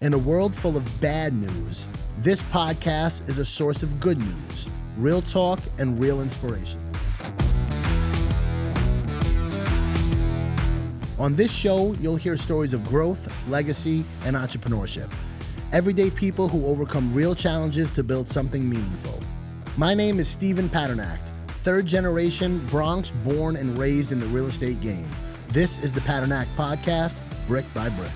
In a world full of bad news, this podcast is a source of good news, real talk, and real inspiration. On this show, you'll hear stories of growth, legacy, and entrepreneurship. Everyday people who overcome real challenges to build something meaningful. My name is Stephen Padernacht, third generation Bronx born and raised in the real estate game. This is the Padernacht Podcast, brick by brick.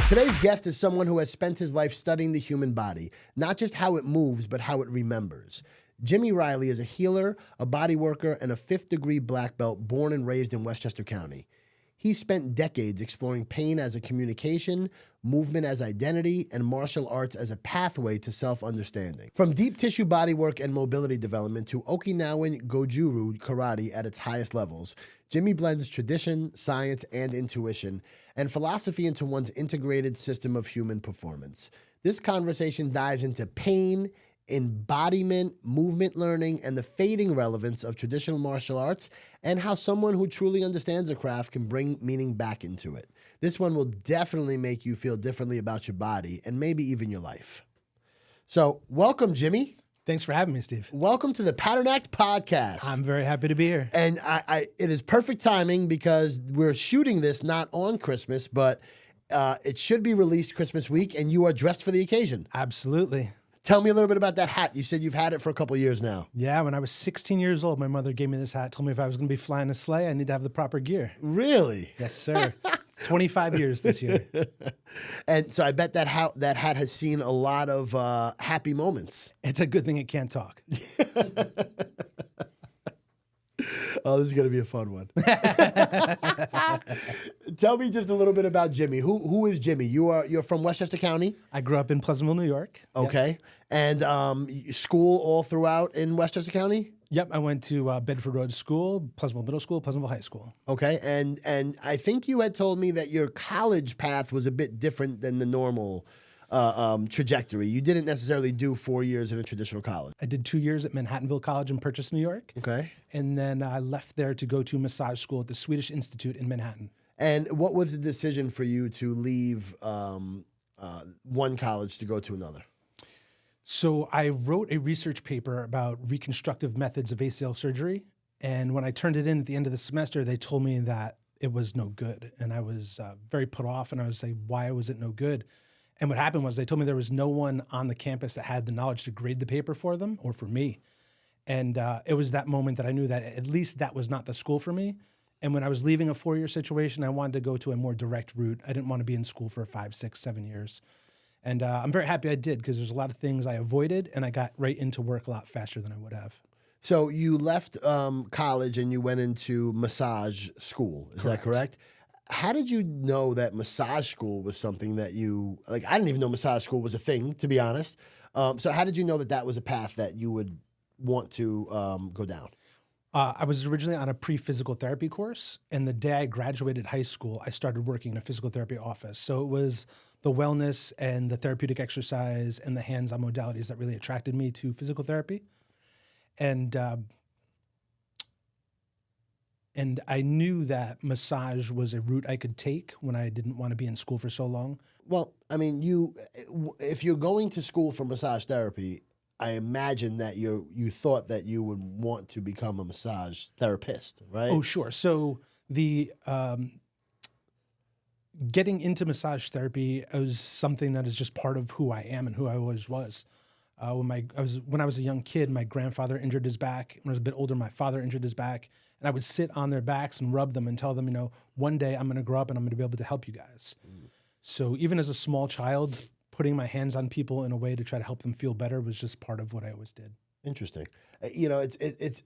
Today's guest is someone who has spent his life studying the human body, not just how it moves, but how it remembers. Jimmy Riley is a healer, a body worker, and a fifth-degree black belt born and raised in Westchester County. He spent decades exploring pain as a communication, movement as identity, and martial arts as a pathway to self-understanding. From deep tissue bodywork and mobility development to Okinawan Goju-ryu karate at its highest levels, Jimmy blends tradition, science, and intuition, and philosophy into one's integrated system of human performance. This conversation dives into pain, embodiment, movement learning, and the fading relevance of traditional martial arts, and how someone who truly understands a craft can bring meaning back into it. This one will definitely make you feel differently about your body and maybe even your life. So, welcome, Jimmy. Thanks for having me, Steve. Welcome to the Padernacht Podcast. I'm very happy to be here. And it is perfect timing because we're shooting this not on Christmas, but it should be released Christmas week, and you are dressed for the occasion. Absolutely. Tell me a little bit about that hat. You said you've had it for a couple of years now. Yeah, when I was 16 years old, my mother gave me this hat, told me if I was going to be flying a sleigh, I need to have the proper gear. Really? Yes, sir. 25 years this year. And so I bet that hat has seen a lot of happy moments. It's a good thing it can't talk. Oh, this is going to be a fun one. Tell me just a little bit about Jimmy. Who is Jimmy? You're from Westchester County? I grew up in Pleasantville, New York. Okay. Yes. And school all throughout in Westchester County? Yep, I went to Bedford Road School, Pleasantville Middle School, Pleasantville High School. Okay, and I think you had told me that your college path was a bit different than the normal trajectory. You didn't necessarily do 4 years in a traditional college. I did 2 years at Manhattanville College in Purchase, New York. Okay. And then I left there to go to massage school at the Swedish Institute in Manhattan. And what was the decision for you to leave one college to go to another? So I wrote a research paper about reconstructive methods of ACL surgery. And when I turned it in at the end of the semester, they told me that it was no good. And I was very put off, and I was like, why was it no good? And what happened was they told me there was no one on the campus that had the knowledge to grade the paper for them or for me. And it was that moment that I knew that at least that was not the school for me. And when I was leaving a 4-year situation, I wanted to go to a more direct route. I didn't want to be in school for 5, 6, 7 years. And I'm very happy I did, because there's a lot of things I avoided, and I got right into work a lot faster than I would have. So you left college and you went into massage school. Is that correct? How did you know that massage school was something that you, like, I didn't even know massage school was a thing, to be honest. So how did you know that that was a path that you would want to go down? I was originally on a pre-physical therapy course, and the day I graduated high school, I started working in a physical therapy office. So it was the wellness and the therapeutic exercise and the hands-on modalities that really attracted me to physical therapy. And I knew that massage was a route I could take when I didn't want to be in school for so long. Well, I mean, if you're going to school for massage therapy, I imagine that you thought that you would want to become a massage therapist, right? Oh, sure. So the getting into massage therapy was something that is just part of who I am and who I always was. When I was a young kid, my grandfather injured his back. When I was a bit older, my father injured his back. And I would sit on their backs and rub them and tell them, one day I'm going to grow up and I'm going to be able to help you guys. Mm. So even as a small child, putting my hands on people in a way to try to help them feel better was just part of what I always did. Interesting. It's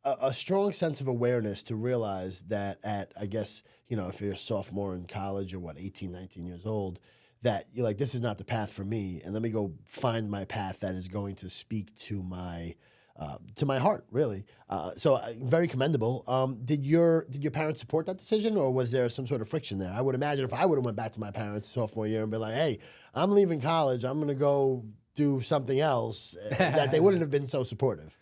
a strong sense of awareness to realize that at, I guess, if you're a sophomore in college or 18, 19 years old, that you're like, this is not the path for me, and let me go find my path that is going to speak to my heart, really. So very commendable. Did your parents support that decision, or was there some sort of friction there? I would imagine if I would have went back to my parents sophomore year and been like, hey, I'm leaving college, I'm going to go do something else, that they wouldn't have been so supportive.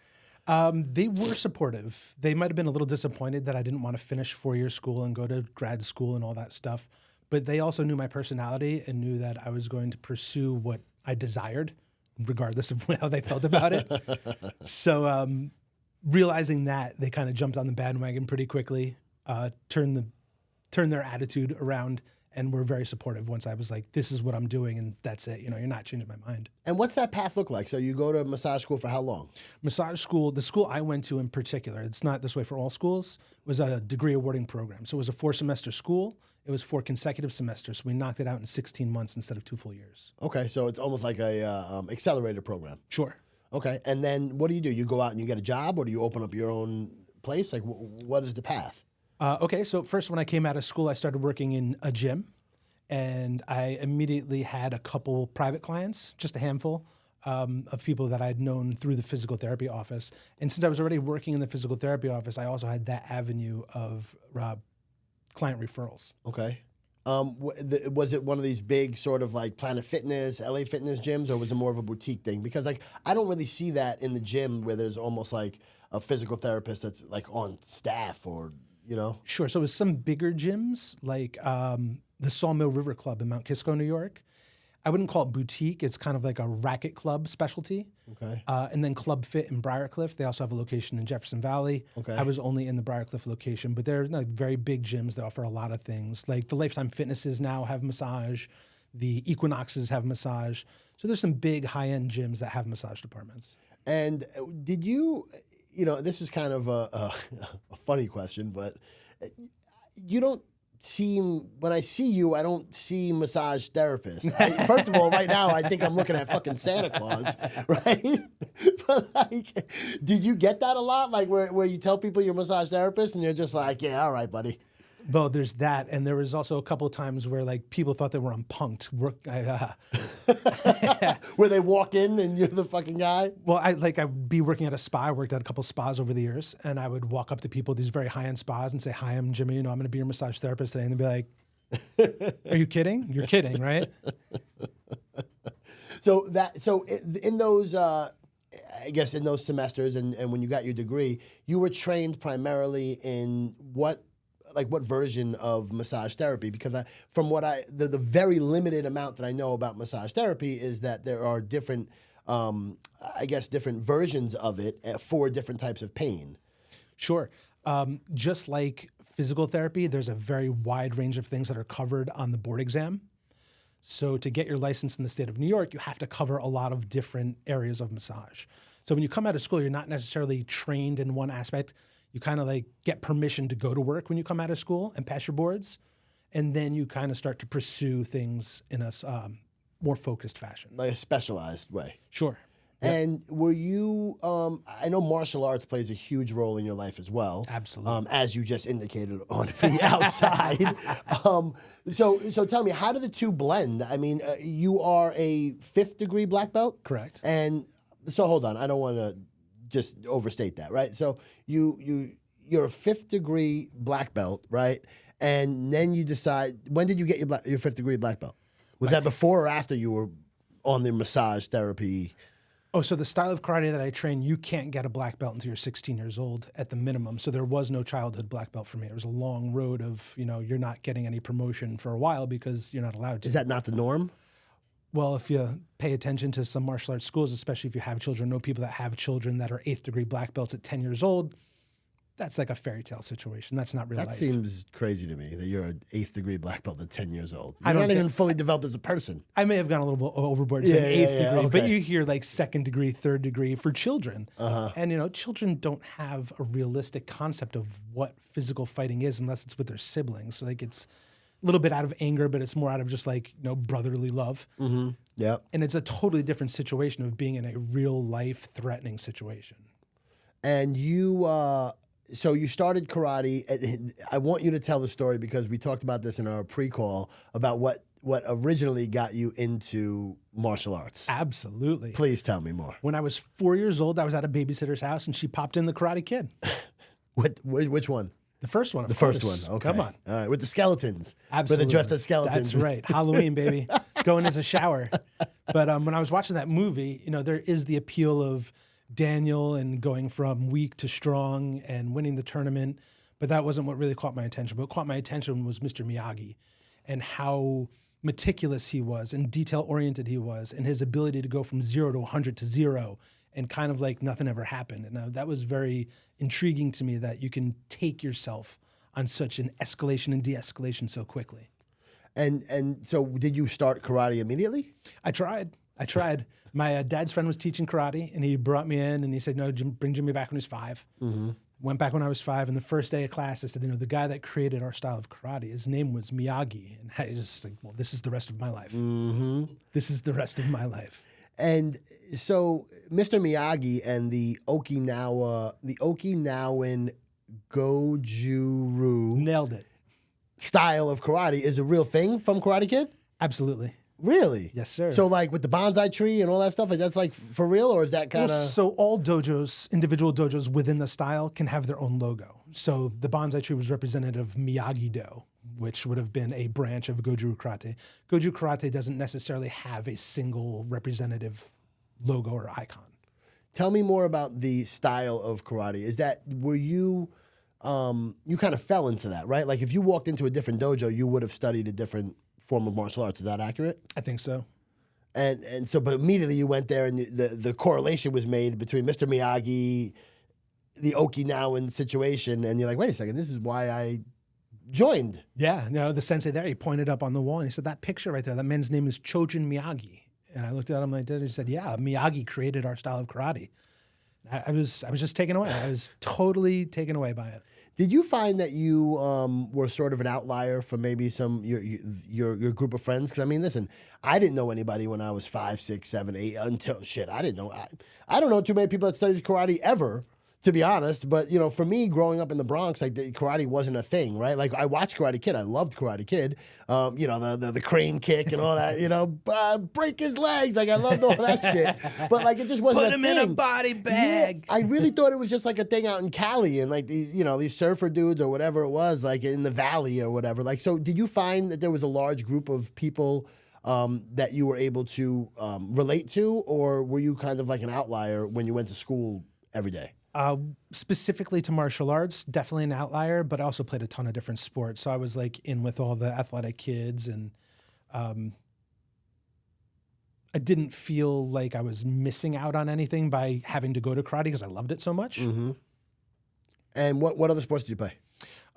They were supportive. They might have been a little disappointed that I didn't want to finish 4-year school and go to grad school and all that stuff. But they also knew my personality and knew that I was going to pursue what I desired, regardless of how they felt about it. So realizing that, they kind of jumped on the bandwagon pretty quickly, turned their attitude around, and were very supportive once I was like, this is what I'm doing, and that's it. You're not changing my mind. And what's that path look like? So you go to massage school for how long? Massage school, the school I went to in particular, it's not this way for all schools, was a degree awarding program. So it was a 4-semester school. It was 4 consecutive semesters. So we knocked it out in 16 months instead of 2 full years. Okay, so it's almost like a accelerated program. Sure. Okay, and then what do? You go out and you get a job, or do you open up your own place? Like, what is the path? Okay, so first when I came out of school, I started working in a gym, and I immediately had a couple private clients, just a handful of people that I'd known through the physical therapy office. And since I was already working in the physical therapy office, I also had that avenue of client referrals. Okay. Was it one of these big sort of like Planet Fitness, LA Fitness gyms, or was it more of a boutique thing? Because like I don't really see that in the gym where there's almost like a physical therapist that's like on staff or, Sure. So it was some bigger gyms like the Sawmill River Club in Mount Kisco, New York. I wouldn't call it boutique. It's kind of like a racket club specialty. Okay. And then Club Fit in Briarcliff. They also have a location in Jefferson Valley. Okay. I was only in the Briarcliff location, but they're like very big gyms that offer a lot of things. Like the Lifetime Fitnesses now have massage. The Equinoxes have massage. So there's some big high-end gyms that have massage departments. And did you, this is kind of a funny question, but you don't when I see you, I don't see massage therapist. First of all, right now, I think I'm looking at fucking Santa Claus, right? But like, did you get that a lot? Like where you tell people you're a massage therapist and you're just like, yeah, all right, buddy. Well, there's that, and there was also a couple of times where like people thought they were on Punk'd. Where they walk in and you're the fucking guy. Well, I'd be working at a spa. I worked at a couple of spas over the years, and I would walk up to people at these very high-end spas and say, "Hi, I'm Jimmy. I'm going to be your massage therapist today," and they'd be like, "Are you kidding? You're kidding, right?" So in those. I guess in those semesters and when you got your degree, you were trained primarily in what version of massage therapy? Because the very limited amount that I know about massage therapy is that there are different, different versions of it for different types of pain. Sure. Just like physical therapy, there's a very wide range of things that are covered on the board exam. So to get your license in the state of New York, you have to cover a lot of different areas of massage. So when you come out of school, you're not necessarily trained in one aspect. You kind of like get permission to go to work when you come out of school and pass your boards. And then you kind of start to pursue things in a more focused fashion. Like a specialized way. Sure. Yep. And were you, I know martial arts plays a huge role in your life as well. Absolutely. As you just indicated on the outside. So tell me, how do the two blend? I mean, you are a 5th degree black belt? Correct. And so hold on, I don't want to just overstate that, right? So you're a 5th degree black belt, right? And then you decide, when did you get your 5th degree black belt? Was that before or after you were on the massage therapy? Oh, so the style of karate that I train, you can't get a black belt until you're 16 years old at the minimum. So there was no childhood black belt for me. It was a long road of, you're not getting any promotion for a while because you're not allowed to. Is that not the norm? Well, if you pay attention to some martial arts schools, especially if you have children, know people that have children that are 8th degree black belts at 10 years old, that's like a fairy tale situation. That's not real life. That seems crazy to me that you're an 8th degree black belt at 10 years old. You're not even fully developed as a person. I may have gone a little bit overboard saying 8th degree, okay. but you hear like 2nd degree, 3rd degree for children. And, children don't have a realistic concept of what physical fighting is unless it's with their siblings. So like it's a little bit out of anger, but it's more out of just like, brotherly love. Mm-hmm. Yeah. And it's a totally different situation of being in a real life threatening situation. And you, so you started karate. I want you to tell the story because we talked about this in our pre-call about what originally got you into martial arts. Absolutely. Please tell me more. When I was 4 years old, I was at a babysitter's house and she popped in the Karate Kid. Which one? The first one, of course. First one, okay. Come on. All right, with the skeletons. Absolutely. With the dressed as skeletons. That's right. Halloween, baby. Going as a shower. But when I was watching that movie, there is the appeal of Daniel and going from weak to strong and winning the tournament. But that wasn't what really caught my attention. What caught my attention was Mr. Miyagi and how meticulous he was and detail-oriented he was, and his ability to go from 0 to 100 to 0 and kind of like nothing ever happened. And that was very intriguing to me, that you can take yourself on such an escalation and de-escalation so quickly. And so did you start karate immediately? I tried. My dad's friend was teaching karate, and he brought me in, and he said, no, bring Jimmy back when he's 5. Mm-hmm. Went back when I was 5, and the first day of class, I said, the guy that created our style of karate, his name was Miyagi. And I just like, well, this is the rest of my life. Mm-hmm. This is the rest of my life. And so Mr. Miyagi and the Okinawan Goju-ryu Nailed it. style of karate is a real thing from Karate Kid? Absolutely. Really? Yes, sir. So like with the bonsai tree and all that stuff, like that's like for real, or is that kind of... Well, so all dojos, individual dojos within the style, can have their own logo. So the bonsai tree was representative of Miyagi-Do, which would have been a branch of Goju Karate. Goju Karate doesn't necessarily have a single representative logo or icon. Tell me more about the style of karate. Is that, were you, you kind of fell into that, right? Like if you walked into a different dojo, you would have studied a different form of martial arts. Is that accurate? I think so. And so, but immediately you went there and the correlation was made between Mr. Miyagi, the Okinawan situation, and you're like, wait a second, this is why I joined. Yeah, the sensei there, he pointed up on the wall and he said, that picture right there, that man's name is Chojin Miyagi. And I looked at him like that and he said, yeah, Miyagi created our style of karate. I was just taken away. I was totally taken away by it. Did you find that you were sort of an outlier from maybe some your group of friends? Because I mean, listen, I didn't know anybody when I was 5, 6, 7, 8 until I didn't know. I don't know too many people that studied karate ever, to be honest. But for me, growing up in the Bronx, like karate wasn't a thing, right? Like I watched Karate Kid, I loved Karate Kid. The crane kick and all that. Break his legs, like I loved all that shit. But like it just wasn't Put a him thing. in a body bag. Yeah, I really thought it was just like a thing out in Cali and like these surfer dudes or whatever it was, like in the valley or whatever. Like, so did you find that there was a large group of people that you were able to relate to, or were you kind of like an outlier when you went to school every day? Specifically to martial arts, definitely an outlier, but I also played a ton of different sports. So I was like in with all the athletic kids, and I didn't feel like I was missing out on anything by having to go to karate because I loved it so much. Mm-hmm. And what other sports did you play?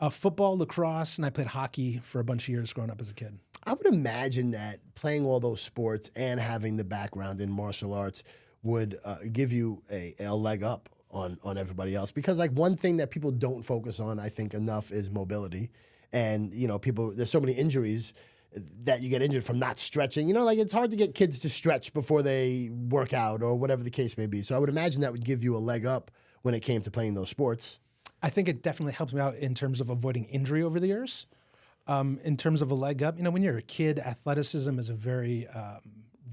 Football, lacrosse, and I played hockey for a bunch of years growing up as a kid. I would imagine that playing all those sports and having the background in martial arts would give you a leg up on everybody else, because like one thing that people don't focus on, I think, enough is mobility. And there's so many injuries that you get injured from not stretching. Like it's hard to get kids to stretch before they work out or whatever the case may be. So I would imagine that would give you a leg up when it came to playing those sports. I think it definitely helped me out in terms of avoiding injury over the years. In terms of a leg up, when you're a kid, athleticism is a very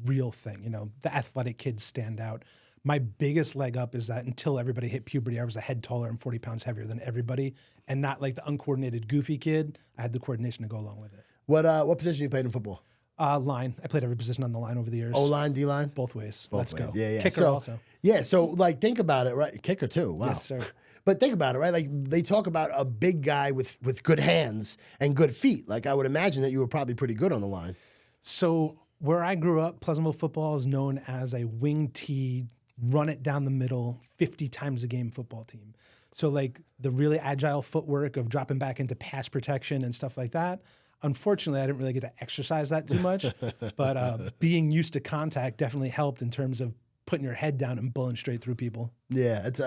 real thing. The athletic kids stand out. My biggest leg up is that until everybody hit puberty, I was a head taller and 40 pounds heavier than everybody, and not like the uncoordinated, goofy kid. I had the coordination to go along with it. What position you played in football? Line. I played every position on the line over the years. O-line, D-line? Both ways. Both Let's ways. go. Yeah. Kicker also. Yeah, so like think about it, right? Kicker too. Wow. Yes, sir. But think about it, right? Like they talk about a big guy with good hands and good feet. Like I would imagine that you were probably pretty good on the line. So where I grew up, Pleasantville football is known as a wing tee, run it down the middle 50 times a game football team. So like the really agile footwork of dropping back into pass protection and stuff like that. Unfortunately, I didn't really get to exercise that too much, but being used to contact definitely helped in terms of putting your head down and bulling straight through people. Yeah, it's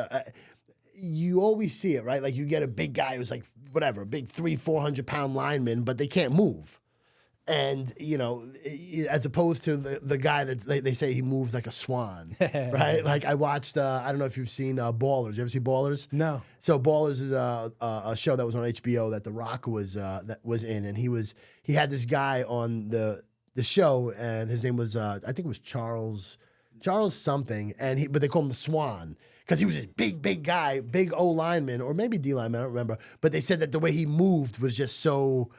you always see it, right? Like you get a big guy who's like whatever, a big 300-400 pound lineman, but they can't move. And, as opposed to the guy that they say he moves like a swan, right? Like I watched, I don't know if you've seen Ballers. You ever see Ballers? No. So Ballers is a show that was on HBO that The Rock was in, and he had this guy on the show, and his name was I think it was Charles something, but they call him the Swan. Because he was this big guy, big O lineman, or maybe D lineman, I don't remember. But they said that the way he moved was just so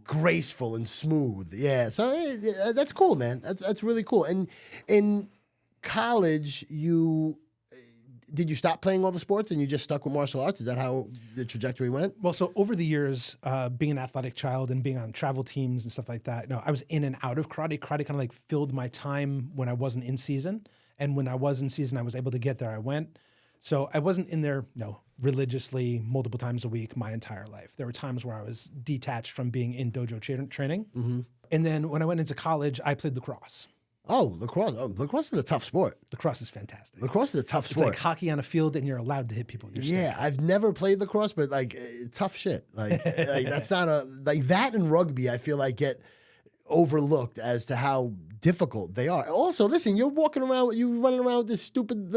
graceful and smooth. Yeah, so that's cool, man. That's really cool. And in college, you did you stop playing all the sports and you just stuck with martial arts? Is that how the trajectory went? Well, so over the years, being an athletic child and being on travel teams and stuff like that, I was in and out of karate. Karate kind of like filled my time when I wasn't in season. And when I was in season, I was able to get there. I went. So I wasn't in there, religiously multiple times a week my entire life. There were times where I was detached from being in dojo training. Mm-hmm. And then when I went into college, I played lacrosse. Oh, lacrosse. Oh, lacrosse is a tough sport. Lacrosse is fantastic. Lacrosse is a tough sport. It's like hockey on a field and you're allowed to hit people with your stick. Yeah, I've never played lacrosse, but like tough shit. Like that's not like that and rugby, I feel like get overlooked as to how difficult they are. Also, listen, you're running around with this stupid,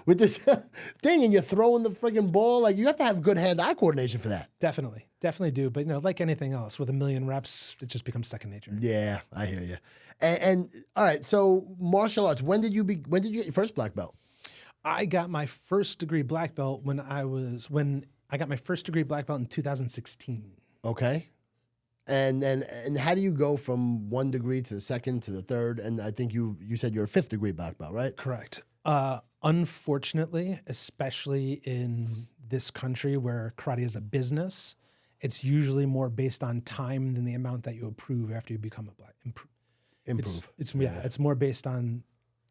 with this thing, and you're throwing the friggin' ball. Like, you have to have good hand-eye coordination for that. Definitely do. But like anything else, with a million reps, it just becomes second nature. Yeah, I hear you. And all right, so martial arts. When did you get your first black belt? I got my first degree black belt when I got my first degree black belt in 2016. Okay. And how do you go from 1 degree to the second to the third? And I think you said you're a 5th degree black belt, right? Correct. Unfortunately, especially in this country where karate is a business, it's usually more based on time than the amount that you approve after you become a black. Improve. It's more based on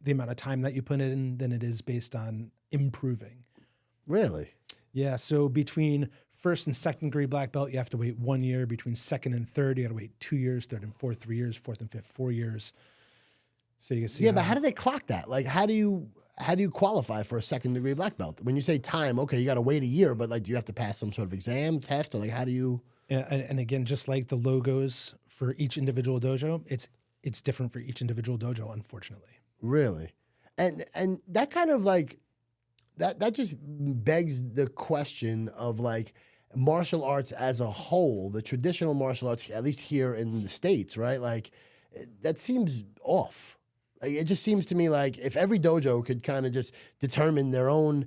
the amount of time that you put in than it is based on improving. Really? Yeah. So between first and second degree black belt, you have to wait 1 year. Between second and third, you got to wait 2 years. Third and fourth, 3 years. Fourth and fifth, 4 years. So you can see. Yeah, but how do they clock that? Like, how do you qualify for a second degree black belt? When you say time, okay, you got to wait a year, but like, do you have to pass some sort of exam, test, or like, how do you? And again, just like the logos for each individual dojo, it's different for each individual dojo, unfortunately. Really, and that kind of like that just begs the question of like martial arts as a whole, the traditional martial arts, at least here in the States, right? Like, that seems off. Like, it just seems to me like if every dojo could kind of just determine their own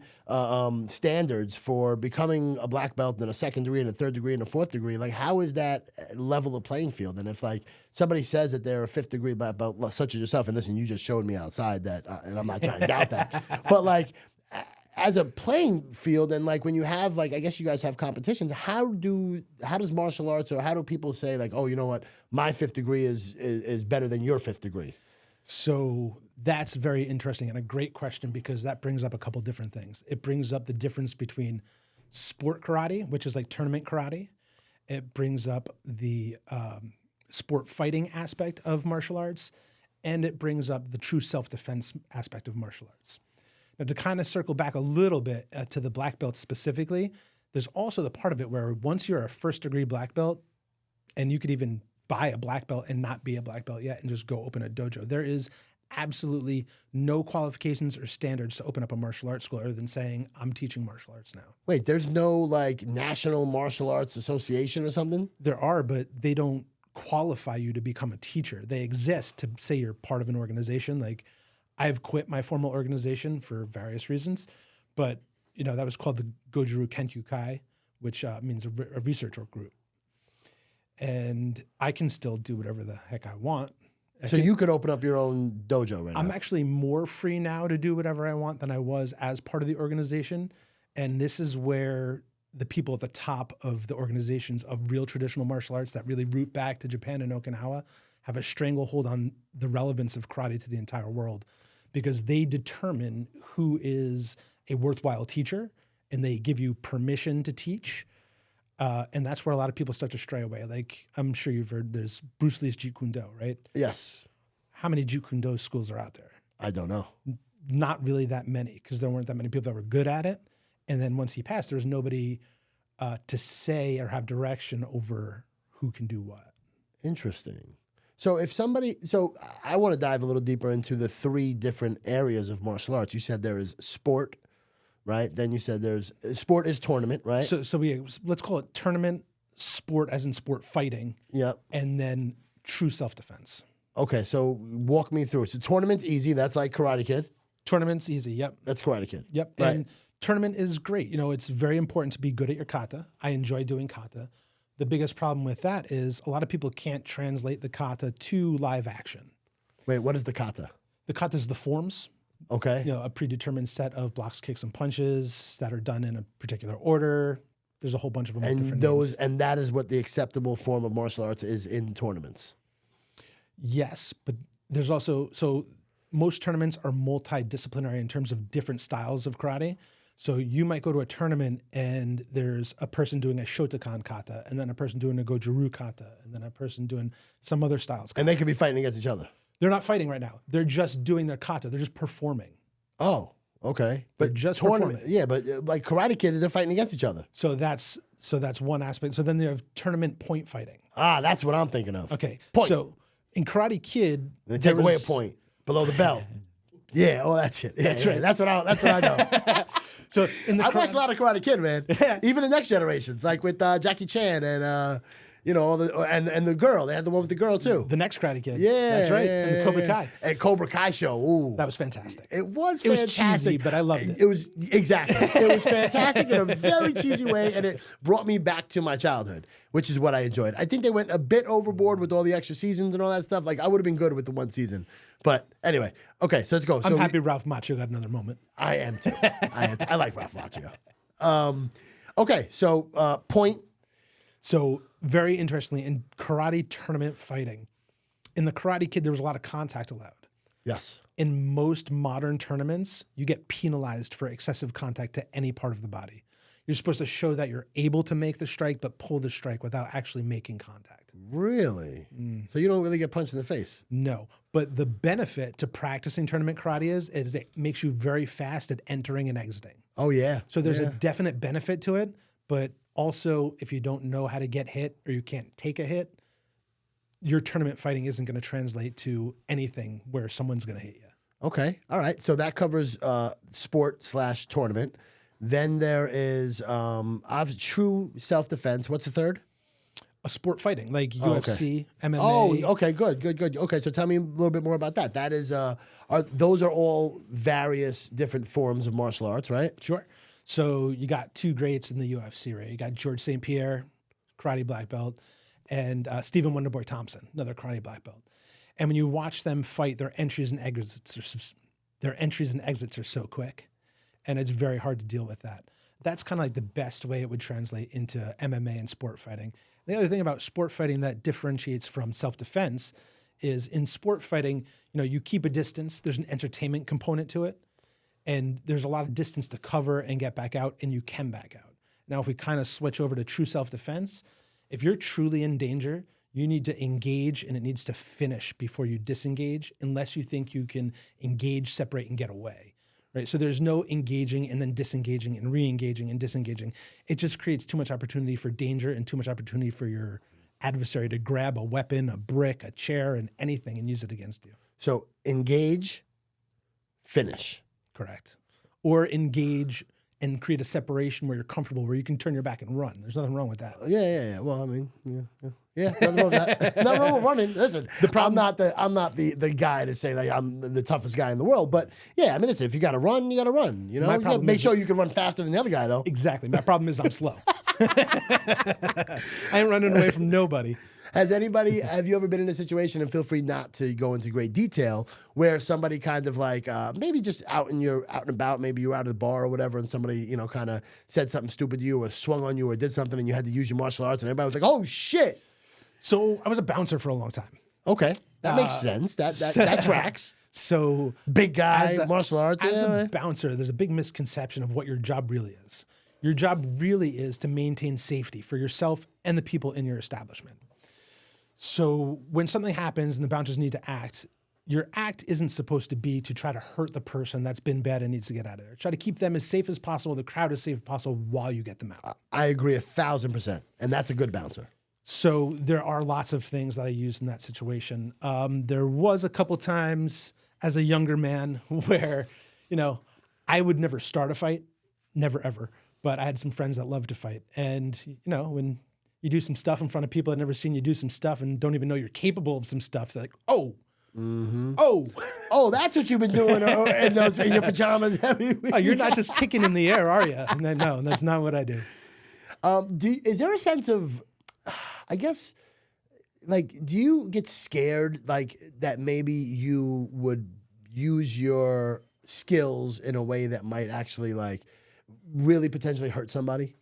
standards for becoming a black belt and a second degree and a third degree and a fourth degree, like, how is that level the playing field? And if like somebody says that they're a 5th degree black belt, such as yourself, and listen, you just showed me outside that, and I'm not trying to doubt that, but like, as a playing field, and like when you have like, I guess you guys have competitions, how does martial arts, or how do people say like, oh, you know what, my 5th degree is better than your 5th degree? So that's very interesting and a great question, because that brings up a couple different things. It brings up the difference between sport karate, which is like tournament karate. It brings up the sport fighting aspect of martial arts, and it brings up the true self-defense aspect of martial arts. Now, to kind of circle back a little bit to the black belt specifically, there's also the part of it where once you're a 1st degree black belt, and you could even buy a black belt and not be a black belt yet and just go open a dojo. There is absolutely no qualifications or standards to open up a martial arts school other than saying, I'm teaching martial arts now. Wait, there's no like National Martial Arts Association or something? There are, but they don't qualify you to become a teacher. They exist to say you're part of an organization. Like, I've quit my formal organization for various reasons, but that was called the Goju-ryu Kenkyukai, which means a research group. And I can still do whatever the heck I want. So you could open up your own dojo right now? I'm actually more free now to do whatever I want than I was as part of the organization. And this is where the people at the top of the organizations of real traditional martial arts that really root back to Japan and Okinawa have a stranglehold on the relevance of karate to the entire world, because they determine who is a worthwhile teacher, and they give you permission to teach. And that's where a lot of people start to stray away. Like, I'm sure you've heard there's Bruce Lee's Jeet Kune Do, right? Yes. How many Jeet Kune Do schools are out there? I don't know. Not really that many, because there weren't that many people that were good at it. And then once he passed, there was nobody to say or have direction over who can do what. Interesting. So I want to dive a little deeper into the 3 different areas of martial arts. You said there is sport, right? Then you said there's sport is tournament, right? So let's call it tournament, sport as in sport fighting. Yep. And then true self-defense. Okay, so walk me through. So tournament's easy. That's like Karate Kid. Tournament's easy. Yep. That's Karate Kid. Yep. Right. And tournament is great. It's very important to be good at your kata. I enjoy doing kata. The biggest problem with that is a lot of people can't translate the kata to live action. Wait, what is the kata? The kata is the forms. Okay. a predetermined set of blocks, kicks, and punches that are done in a particular order. There's a whole bunch of them with different names. And that is what the acceptable form of martial arts is in tournaments. Yes, but there's also, most tournaments are multidisciplinary in terms of different styles of karate. So you might go to a tournament and there's a person doing a Shotokan kata, and then a person doing a Goju-ryu kata, and then a person doing some other styles. And they could be fighting against each other. They're not fighting right now. They're just doing their kata. They're just performing. Oh, okay. But They're just performing. Yeah, but like Karate Kid, they're fighting against each other. So that's one aspect. So then they have tournament point fighting. Ah, that's what I'm thinking of. Okay. Point. So in Karate Kid, They take away a point below the belt. Yeah, all that shit. Yeah, that's right. That's what I know. So I watched a lot of Karate Kid, man. Even the next generations, like with Jackie Chan and all and the girl. They had the one with the girl too. The next Karate Kid. Yeah, That's right. yeah, And the Cobra Kai. And Cobra Kai show. Ooh, That was fantastic. it was It was fantastic. cheesy, but I loved it. It was exactly. It was fantastic in a very cheesy way, and it brought me back to my childhood, which is what I enjoyed. I think they went a bit overboard with all the extra seasons and all that stuff. Like I would have been good with the one season, but anyway. Okay, so let's go. I'm happy Ralph Macchio got another moment. I am too. I like Ralph Macchio. Okay, so point. So very interestingly, in karate tournament fighting, in the Karate Kid, there was a lot of contact allowed. Yes. In most modern tournaments, you get penalized for excessive contact to any part of the body. You're supposed to show that you're able to make the strike, but pull the strike without actually making contact. Really? So you don't really get punched in the face? No. But the benefit to practicing tournament karate is it makes you very fast at entering and exiting. Oh, yeah. So there's a definite benefit to it, but also if you don't know how to get hit or you can't take a hit, your tournament fighting isn't going to translate to anything where someone's going to hit you. Okay. All right. So that covers sport/tournament. Then there is true self-defense. What's the third? A sport fighting, like UFC, MMA. Oh, okay. Good. Okay. So tell me a little bit more about that. That is, those are all various different forms of martial arts, right? Sure. So you got two greats in the UFC, right? You got George St. Pierre, karate black belt, and Stephen Wonderboy Thompson, another karate black belt. And when you watch them fight, their entries and exits are so quick, and it's very hard to deal with that. That's kind of like the best way it would translate into MMA and sport fighting. The other thing about sport fighting that differentiates from self-defense is in sport fighting, you keep a distance. There's an entertainment component to it, and there's a lot of distance to cover and get back out, and you can back out. Now, if we kind of switch over to true self-defense, if you're truly in danger, you need to engage, and it needs to finish before you disengage, unless you think you can engage, separate, and get away. Right? So there's no engaging and then disengaging and re-engaging and disengaging. It just creates too much opportunity for danger and too much opportunity for your adversary to grab a weapon, a brick, a chair, and anything and use it against you. So engage, finish. Correct. Or engage and create a separation where you're comfortable, where you can turn your back and run. There's nothing wrong with that. Yeah. Well, I mean, yeah. Nothing wrong with that. Nothing wrong with running. Listen, I'm not the guy to say like I'm the toughest guy in the world, but yeah, I mean, listen, if you got to run, you got to run. You gotta make sure you can run faster than the other guy, though. Exactly. My problem is I'm slow. I ain't running away from nobody. Have you ever been in a situation, and feel free not to go into great detail, where somebody kind of like, maybe just out and about, maybe you're out at the bar or whatever, and somebody, kind of said something stupid to you or swung on you or did something and you had to use your martial arts and everybody was like, oh shit. So I was a bouncer for a long time. Okay. That makes sense. That tracks. So big guy, martial arts. As a bouncer, there's a big misconception of what your job really is. Your job really is to maintain safety for yourself and the people in your establishment. So when something happens and the bouncers need to act, your act isn't supposed to be to try to hurt the person that's been bad and needs to get out of there. Try to keep them as safe as possible, the crowd as safe as possible while you get them out. I agree 1,000%. And that's a good bouncer. So there are lots of things that I use in that situation. There was a couple times as a younger man where, I would never start a fight, never ever. But I had some friends that loved to fight. And, when you do some stuff in front of people that never seen you do some stuff and don't even know you're capable of some stuff, they're like, oh. Mm-hmm. Oh, that's what you've been doing in your pajamas. Oh, you're not just kicking in the air, are you? No, that's not what I do. Is there a sense of, I guess, like, do you get scared, like, that maybe you would use your skills in a way that might actually like really potentially hurt somebody?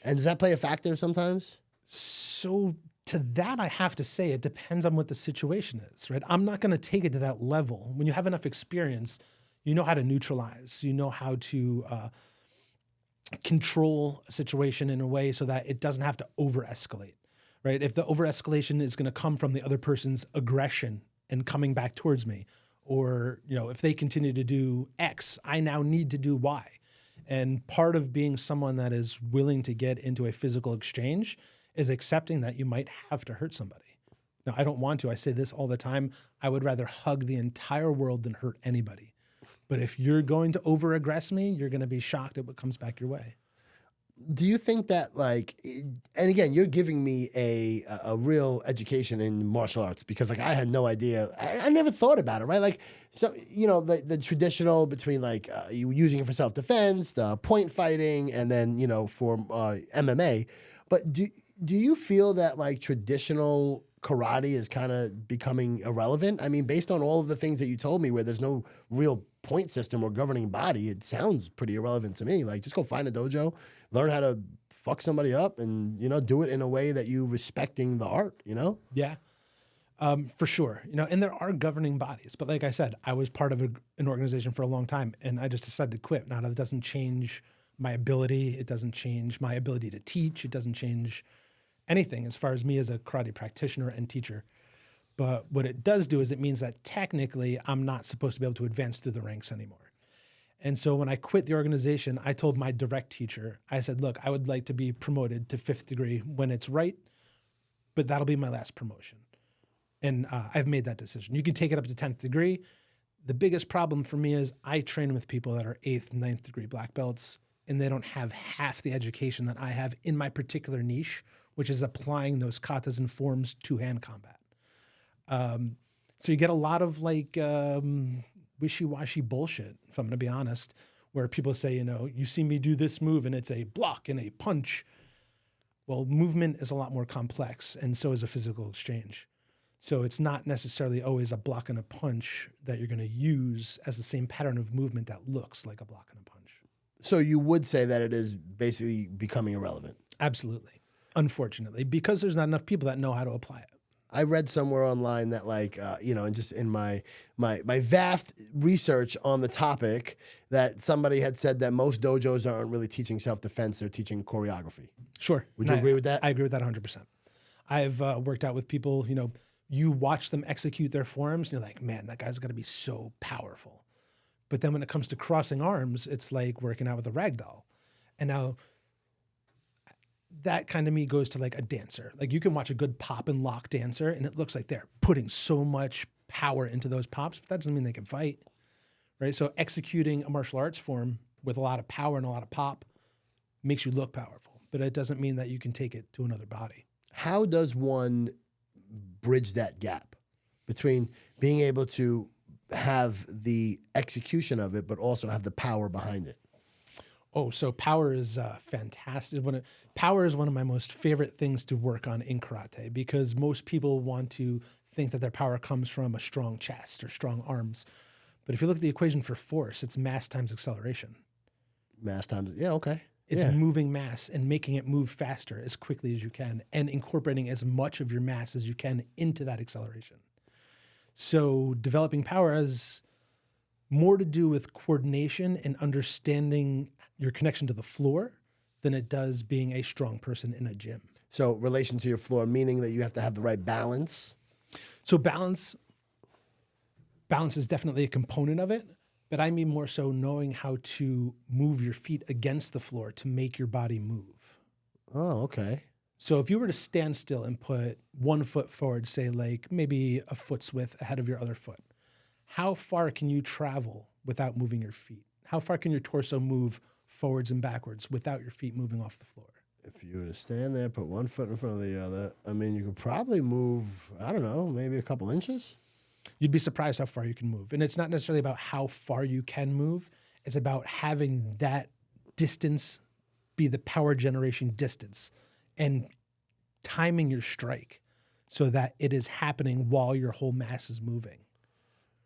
And does that play a factor sometimes? So to that, I have to say it depends on what the situation is, right? I'm not going to take it to that level. When you have enough experience, you know how to neutralize, you know how to control a situation in a way so that it doesn't have to over-escalate, right? If the over-escalation is going to come from the other person's aggression and coming back towards me, or if they continue to do X, I now need to do Y. And part of being someone that is willing to get into a physical exchange is accepting that you might have to hurt somebody. Now, I don't want to. I say this all the time. I would rather hug the entire world than hurt anybody. But if you're going to over-aggress me, you're going to be shocked at what comes back your way. Do you think that and again, you're giving me a real education in martial arts, because like I had no idea. I never thought about it, right? Like, so, the traditional between like you using it for self-defense, point fighting, and then, for MMA. But do you feel that like traditional karate is kind of becoming irrelevant? I mean, based on all of the things that you told me where there's no real point system or governing body, it sounds pretty irrelevant to me. Like, just go find a dojo, learn how to fuck somebody up, and, do it in a way that you respecting the art, Yeah, for sure. And there are governing bodies. But like I said, I was part of an organization for a long time, and I just decided to quit. Now, that doesn't change my ability. It doesn't change my ability to teach. It doesn't change anything as far as me as a karate practitioner and teacher. But what it does do is it means that technically I'm not supposed to be able to advance through the ranks anymore. And so when I quit the organization, I told my direct teacher, I said, look, I would like to be promoted to 5th degree when it's right, but that'll be my last promotion. And I've made that decision. You can take it up to 10th degree. The biggest problem for me is I train with people that are 8th, 9th degree black belts, and they don't have half the education that I have in my particular niche, which is applying those katas and forms to hand combat. So you get a lot of like wishy-washy bullshit, if I'm going to be honest, where people say, you see me do this move and it's a block and a punch. Well, movement is a lot more complex, and so is a physical exchange. So it's not necessarily always a block and a punch that you're going to use as the same pattern of movement that looks like a block and a punch. So you would say that it is basically becoming irrelevant? Absolutely. Unfortunately, because there's not enough people that know how to apply it. I read somewhere online that and just in my vast research on the topic, that somebody had said that most dojos aren't really teaching self-defense, they're teaching choreography. Sure. Would you agree with that? I agree with that 100%. I've worked out with people, you watch them execute their forms and you're like, man, that guy's got to be so powerful. But then when it comes to crossing arms, it's like working out with a rag doll. And now that kind of me goes to like a dancer. Like you can watch a good pop and lock dancer and it looks like they're putting so much power into those pops, but that doesn't mean they can fight, right? So executing a martial arts form with a lot of power and a lot of pop makes you look powerful, but it doesn't mean that you can take it to another body. How does one bridge that gap between being able to have the execution of it, but also have the power behind it? Oh, so power is fantastic. Power is one of my most favorite things to work on in karate, because most people want to think that their power comes from a strong chest or strong arms. But if you look at the equation for force, it's mass times acceleration. Mass times, yeah, okay. It's moving mass and making it move faster as quickly as you can and incorporating as much of your mass as you can into that acceleration. So developing power has more to do with coordination and understanding your connection to the floor than it does being a strong person in a gym. So relation to your floor, meaning that you have to have the right balance? So balance is definitely a component of it, but I mean more so knowing how to move your feet against the floor to make your body move. Oh, okay. So if you were to stand still and put one foot forward, say like maybe a foot's width ahead of your other foot, how far can you travel without moving your feet? How far can your torso move forwards and backwards without your feet moving off the floor? If you were to stand there, put one foot in front of the other, I mean, you could probably move, I don't know, maybe a couple inches. You'd be surprised how far you can move. And it's not necessarily about how far you can move. It's about having that distance be the power generation distance and timing your strike so that it is happening while your whole mass is moving.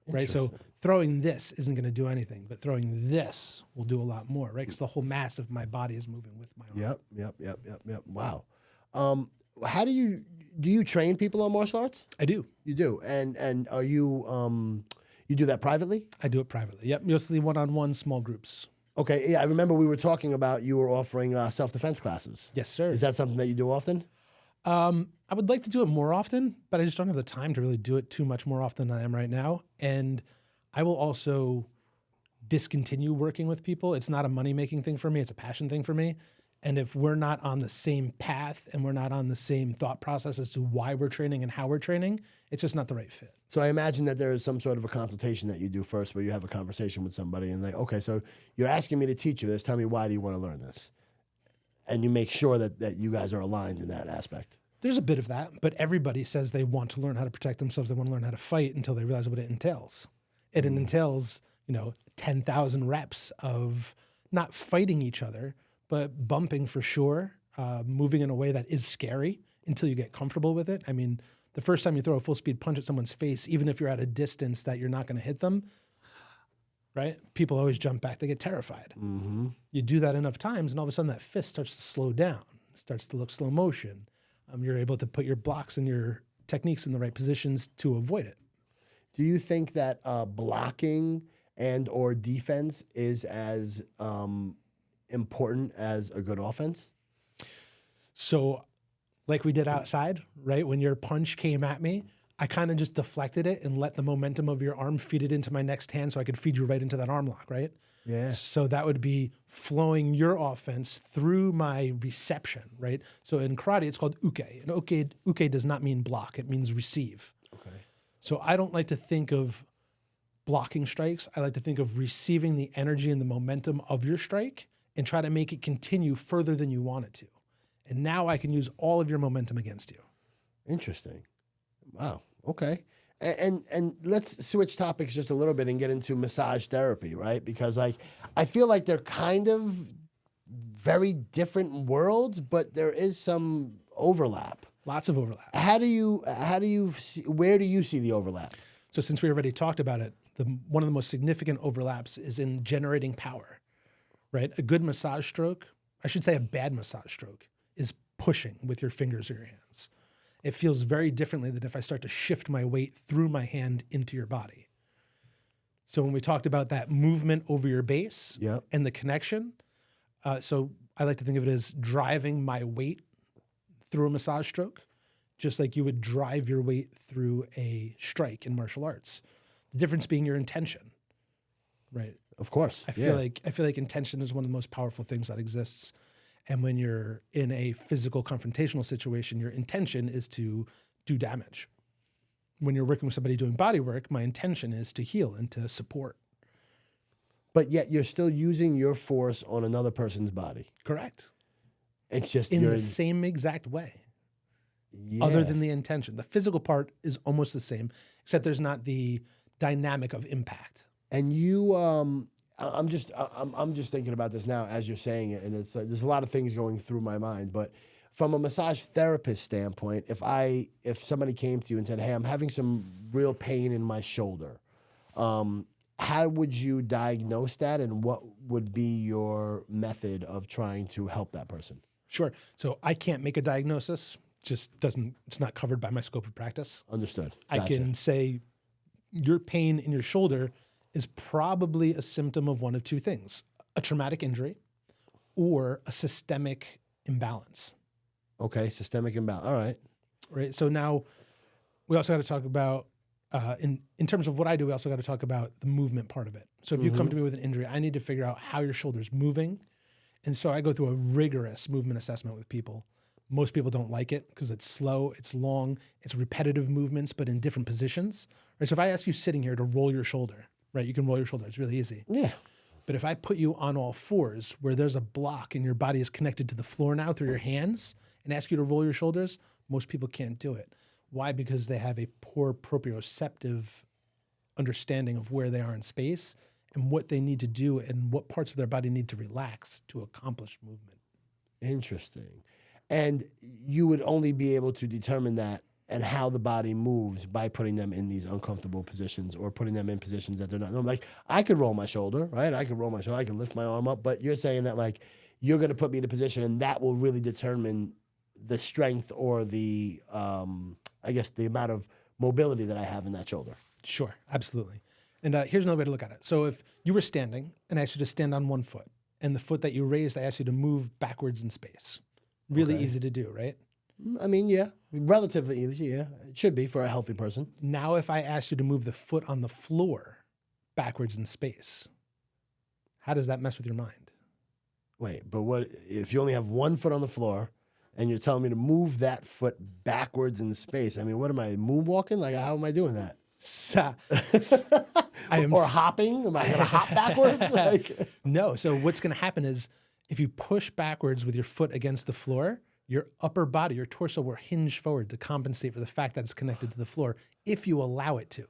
right? So throwing this isn't going to do anything, but throwing this will do a lot more, right? Because the whole mass of my body is moving with my arm. Yep. Wow. How do you train people on martial arts? I do. You do, and are you you do that privately? I do it privately. Yep, mostly one-on-one, small groups. Okay, yeah, I remember we were talking about you were offering self-defense classes. Yes, sir. Is that something that you do often? I would like to do it more often, but I just don't have the time to really do it too much more often than I am right now. And I will also discontinue working with people. It's not a money-making thing for me. It's a passion thing for me. And if we're not on the same path and we're not on the same thought process as to why we're training and how we're training, it's just not the right fit. So I imagine that there is some sort of a consultation that you do first where you have a conversation with somebody and like, okay, so you're asking me to teach you this. Tell me, why do you want to learn this? And you make sure that you guys are aligned in that aspect. There's a bit of that, but everybody says they want to learn how to protect themselves. They want to learn how to fight until they realize what it entails. It entails, 10,000 reps of not fighting each other, but bumping for sure, moving in a way that is scary until you get comfortable with it. I mean, the first time you throw a full speed punch at someone's face, even if you're at a distance that you're not going to hit them, right? People always jump back. They get terrified. Mm-hmm. You do that enough times, and all of a sudden that fist starts to slow down. It starts to look slow motion. You're able to put your blocks and your techniques in the right positions to avoid it. Do you think that blocking and or defense is as important as a good offense? So like we did outside, right? When your punch came at me, I kind of just deflected it and let the momentum of your arm feed it into my next hand so I could feed you right into that arm lock, right? Yeah. So that would be flowing your offense through my reception, right? So in karate, it's called uke. And uke does not mean block. It means receive. Okay. So I don't like to think of blocking strikes. I like to think of receiving the energy and the momentum of your strike and try to make it continue further than you want it to. And now I can use all of your momentum against you. Interesting. Wow. Okay. And let's switch topics just a little bit and get into massage therapy, right? Because I feel like they're kind of very different worlds, but there is some overlap. Lots of overlap. How do you see, where do you see the overlap? So since we already talked about it, one of the most significant overlaps is in generating power, right? A good massage stroke, I should say a bad massage stroke, is pushing with your fingers or your hands. It feels very differently than if I start to shift my weight through my hand into your body. So when we talked about that movement over your base and the connection, so I like to think of it as driving my weight through a massage stroke, just like you would drive your weight through a strike in martial arts. The difference being your intention, right? Of course. I feel like intention is one of the most powerful things that exists. And when you're in a physical confrontational situation, your intention is to do damage. When you're working with somebody doing body work, my intention is to heal and to support. But yet you're still using your force on another person's body. Correct. It's just in the same exact way. Yeah. Other than the intention. The physical part is almost the same, except there's not the dynamic of impact. And you, I'm just thinking about this now as you're saying it, and it's there's a lot of things going through my mind. But from a massage therapist standpoint, if somebody came to you and said, "Hey, I'm having some real pain in my shoulder," how would you diagnose that, and what would be your method of trying to help that person? Sure. So I can't make a diagnosis. It's not covered by my scope of practice. Understood. I can say your pain in your shoulder is probably a symptom of one of two things: a traumatic injury or a systemic imbalance. Okay, systemic imbalance. All right. Right. So now we also got to talk about, in terms of what I do, we also got to talk about the movement part of it. So if you come to me with an injury, I need to figure out how your shoulder's moving. And so I go through a rigorous movement assessment with people. Most people don't like it because it's slow, it's long, it's repetitive movements, but in different positions. Right. So if I ask you sitting here to roll your shoulder, right, you can roll your shoulder. It's really easy. Yeah. But if I put you on all fours where there's a block and your body is connected to the floor now through your hands and ask you to roll your shoulders, most people can't do it. Why? Because they have a poor proprioceptive understanding of where they are in space and what they need to do and what parts of their body need to relax to accomplish movement. Interesting. And you would only be able to determine that and how the body moves by putting them in these uncomfortable positions or putting them in positions that they're not. Like, I could roll my shoulder, right? I could roll my shoulder. I can lift my arm up. But you're saying that, like, you're going to put me in a position and that will really determine the strength or the, I guess, the amount of mobility that I have in that shoulder. Sure, absolutely. And here's another way to look at it. So if you were standing and I asked you to stand on one foot, and the foot that you raised, I asked you to move backwards in space. Really easy to do, right? I mean, yeah, relatively easy, yeah. It should be for a healthy person. Now if I asked you to move the foot on the floor backwards in space, how does that mess with your mind? Wait, but what if you only have one foot on the floor and you're telling me to move that foot backwards in space? I mean, what am I, moonwalking? Like, how am I doing that? Or hopping? Am I going to hop backwards? Like... No. So what's going to happen is if you push backwards with your foot against the floor, your upper body, your torso will hinge forward to compensate for the fact that it's connected to the floor if you allow it to.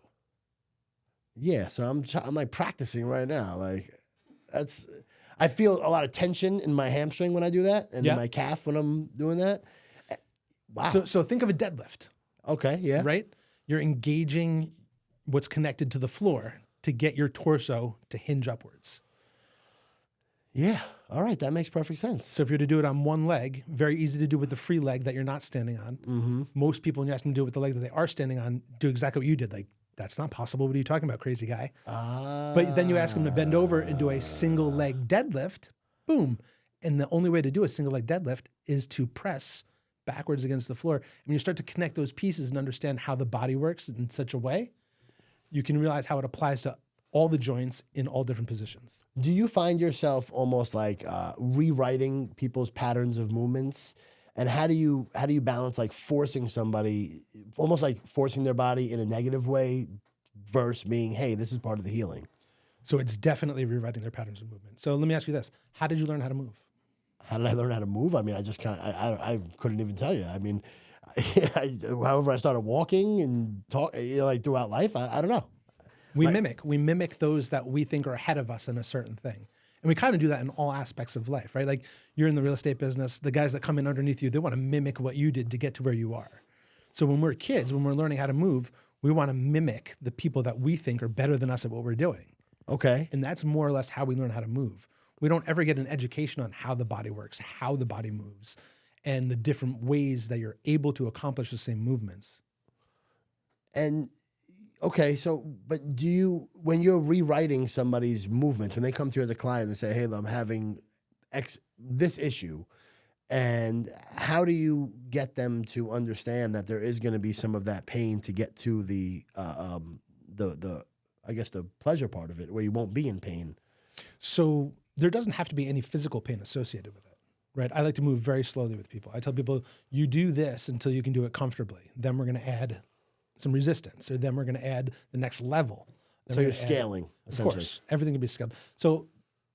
Yeah. So I'm like practicing right now. Like I feel a lot of tension in my hamstring when I do that and in my calf when I'm doing that. Wow. So think of a deadlift. Okay. Yeah. Right? You're engaging what's connected to the floor to get your torso to hinge upwards. Yeah. All right. That makes perfect sense. So if you're to do it on one leg, very easy to do with the free leg that you're not standing on. Mm-hmm. Most people, when you ask them to do it with the leg that they are standing on, do exactly what you did. Like, that's not possible. What are you talking about, crazy guy? But then you ask them to bend over and do a single leg deadlift. Boom. And the only way to do a single leg deadlift is to press backwards against the floor. And when you start to connect those pieces and understand how the body works in such a way, you can realize how it applies to all the joints in all different positions. Do you find yourself almost like rewriting people's patterns of movements? And how do you balance like forcing somebody, almost like forcing their body in a negative way versus being, hey, this is part of the healing? So it's definitely rewriting their patterns of movement. So let me ask you this. How did you learn how to move? How did I learn how to move? I mean, I just I couldn't even tell you. I mean, however I started walking and talk, like throughout life, I don't know. We mimic those that we think are ahead of us in a certain thing. And we kind of do that in all aspects of life, right? Like you're in the real estate business, the guys that come in underneath you, they want to mimic what you did to get to where you are. So when we're kids, when we're learning how to move, we want to mimic the people that we think are better than us at what we're doing. Okay. And that's more or less how we learn how to move. We don't ever get an education on how the body works, how the body moves, and the different ways that you're able to accomplish the same movements. And okay, so, but when you're rewriting somebody's movements, when they come to you as a client and say, hey, I'm having this issue, and how do you get them to understand that there is going to be some of that pain to get to the I guess the pleasure part of it, where you won't be in pain? So there doesn't have to be any physical pain associated with it, right? I like to move very slowly with people. I tell people, you do this until you can do it comfortably. Then we're going to add some resistance, or then we're going to add the next level. Then so you're scaling, essentially. Of course, everything can be scaled. So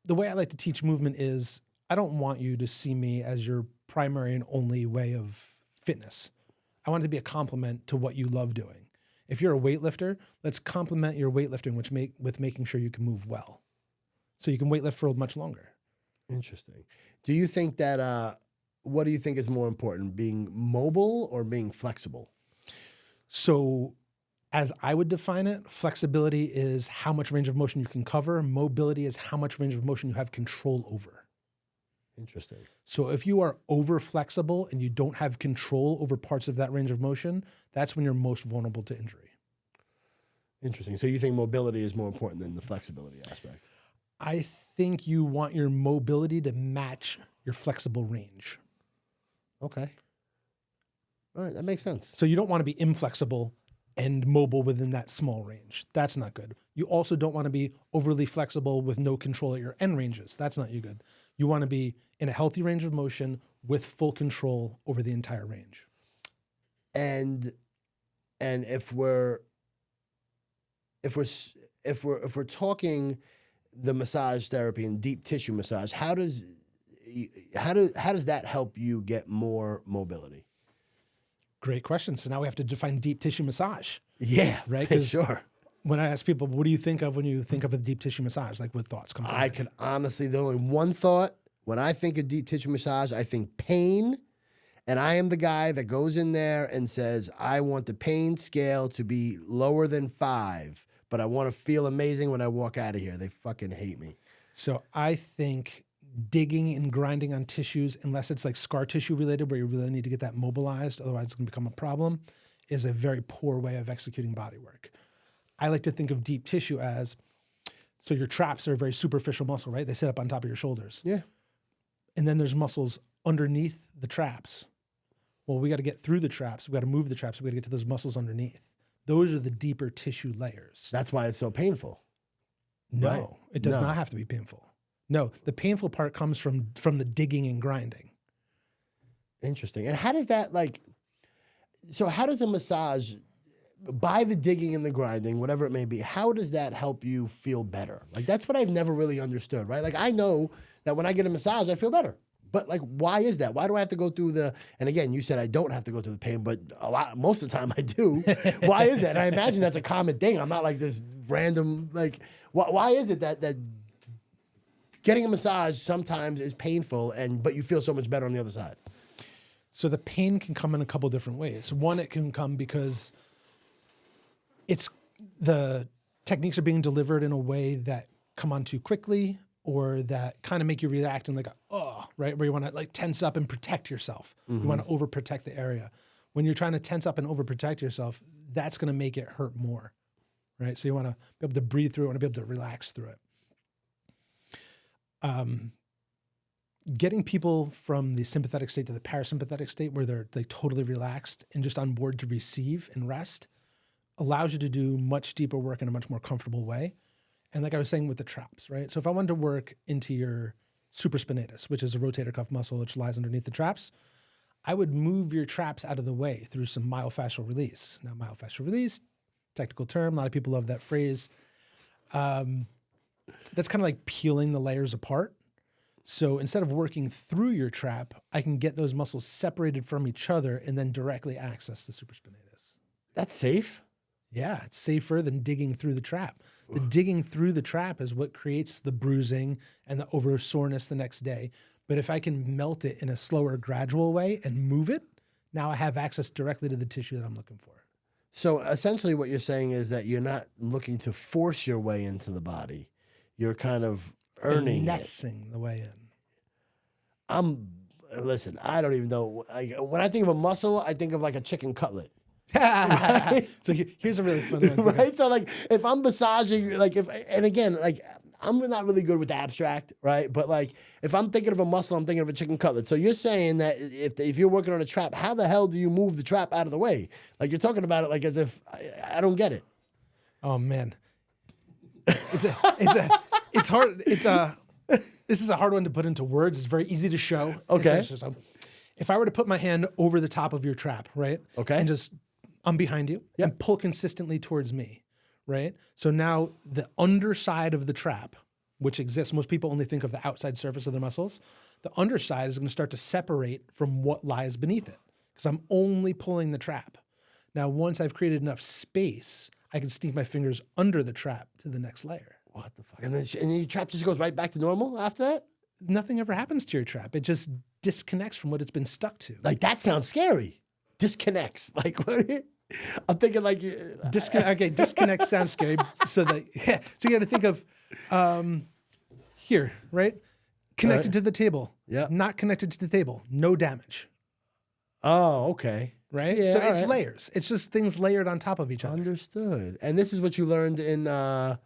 the way I like to teach movement is I don't want you to see me as your primary and only way of fitness. I want it to be a complement to what you love doing. If you're a weightlifter, let's complement your weightlifting with making sure you can move well. So you can weightlift for much longer. Interesting. Do you think that, what do you think is more important, being mobile or being flexible? So as I would define it, flexibility is how much range of motion you can cover. Mobility is how much range of motion you have control over. Interesting. So if you are over flexible and you don't have control over parts of that range of motion, that's when you're most vulnerable to injury. Interesting. So you think mobility is more important than the flexibility aspect? I think you want your mobility to match your flexible range. Okay. All right, that makes sense. So you don't want to be inflexible and mobile within that small range. That's not good. You also don't want to be overly flexible with no control at your end ranges. That's not good. You want to be in a healthy range of motion with full control over the entire range. And if we're talking the massage therapy and deep tissue massage, how does that help you get more mobility? Great question. So now we have to define deep tissue massage. Yeah, right. Sure. When I ask people, what do you think of when you think of a deep tissue massage? Like, what thoughts come to mind? I can honestly, there's only one thought. When I think of deep tissue massage, I think pain And I am the guy that goes in there and says, I want the pain scale to be lower than 5, but I want to feel amazing when I walk out of here. They fucking hate me. So I think digging and grinding on tissues, unless it's like scar tissue related where you really need to get that mobilized, otherwise it's going to become a problem, is a very poor way of executing body work. I like to think of deep tissue as, so your traps are a very superficial muscle, right? They sit up on top of your shoulders. Yeah. And then there's muscles underneath the traps. Well, we got to get through the traps. We got to move the traps. We got to get to those muscles underneath. Those are the deeper tissue layers. That's why it's so painful. No, right? It does not have to be painful. No, the painful part comes from the digging and grinding. Interesting. And how does that so how does a massage, by the digging and the grinding, whatever it may be, how does that help you feel better? Like, that's what I've never really understood, right? Like, I know that when I get a massage, I feel better. But like, why is that? Why do I have to go through and again, you said I don't have to go through the pain, but most of the time I do. Why is that? And I imagine that's a common thing. I'm not like this random, why is it that getting a massage sometimes is painful but you feel so much better on the other side? So the pain can come in a couple different ways. One, it can come because the techniques are being delivered in a way that come on too quickly, or that kind of make you react and right? Where you want to tense up and protect yourself. Mm-hmm. You want to overprotect the area. When you're trying to tense up and overprotect yourself, that's going to make it hurt more, right? So you want to be able to breathe through it, want to be able to relax through it. Getting people from the sympathetic state to the parasympathetic state where they're totally relaxed and just on board to receive and rest allows you to do much deeper work in a much more comfortable way. And like I was saying with the traps, right? So if I wanted to work into your supraspinatus, which is a rotator cuff muscle which lies underneath the traps, I would move your traps out of the way through some myofascial release. Now, myofascial release, technical term, a lot of people love that phrase. That's kind of like peeling the layers apart. So instead of working through your trap, I can get those muscles separated from each other and then directly access the supraspinatus. That's safe? Yeah, it's safer than digging through the trap. The digging through the trap is what creates the bruising and the over soreness the next day. But if I can melt it in a slower, gradual way and move it, now I have access directly to the tissue that I'm looking for. So essentially what you're saying is that you're not looking to force your way into the body. You're kind of earning finessing the way in. Listen, I don't even know. When I think of a muscle, I think of like a chicken cutlet. Right? So here's a really fun one. Right? So if I'm massaging, I'm not really good with the abstract, right? But if I'm thinking of a muscle, I'm thinking of a chicken cutlet. So you're saying that if you're working on a trap, how the hell do you move the trap out of the way? Like, you're talking about it as if I don't get it. Oh man, it's hard. This is a hard one to put into words. It's very easy to show. Okay. So if I were to put my hand over the top of your trap, right? Okay. And just I'm behind you and pull consistently towards me, right? So now the underside of the trap, which exists, most people only think of the outside surface of their muscles. The underside is going to start to separate from what lies beneath it because I'm only pulling the trap. Now, once I've created enough space, I can sneak my fingers under the trap to the next layer. What the fuck? And then your trap just goes right back to normal after that? Nothing ever happens to your trap. It just disconnects from what it's been stuck to. That sounds scary. Disconnects. I'm thinking disconnect sounds scary. So you got to think of here, right? Connected to the table. Yeah. Not connected to the table. No damage. Oh, okay. Right? Yeah, so it's layers. It's just things layered on top of each other. Understood. And this is what you learned in the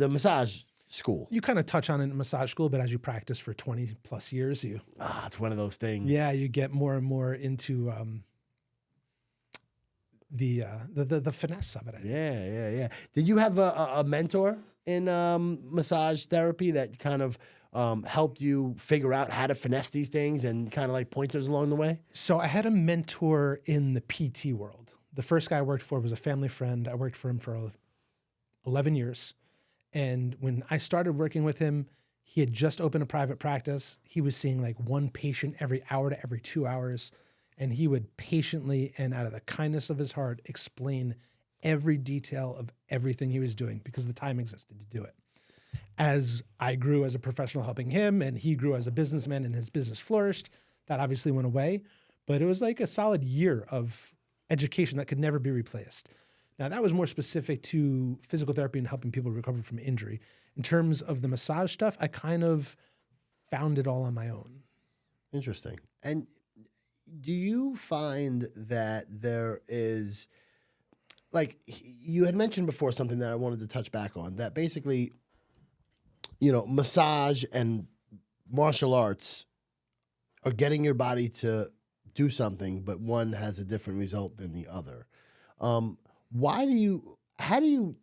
massage school. You kind of touch on it in massage school, but as you practice for 20 plus years, it's one of those things. Yeah, you get more and more into the finesse of it. Yeah. Did you have a mentor in massage therapy that kind of helped you figure out how to finesse these things and kind of pointers along the way? So I had a mentor in the PT world. The first guy I worked for was a family friend. I worked for him for 11 years. And when I started working with him, he had just opened a private practice. He was seeing one patient every hour to every 2 hours. And he would patiently and out of the kindness of his heart explain every detail of everything he was doing because the time existed to do it. As I grew as a professional helping him and he grew as a businessman and his business flourished, That obviously went away, but it was like a solid year of education that could never be replaced. Now, that was more specific to physical therapy and helping people recover from injury. In terms of the massage stuff, I kind of found it all on my own. Interesting. And do you find that there is, like, you had mentioned before something that I wanted to touch back on, that basically, massage and martial arts are getting your body to do something, but one has a different result than the other. How do you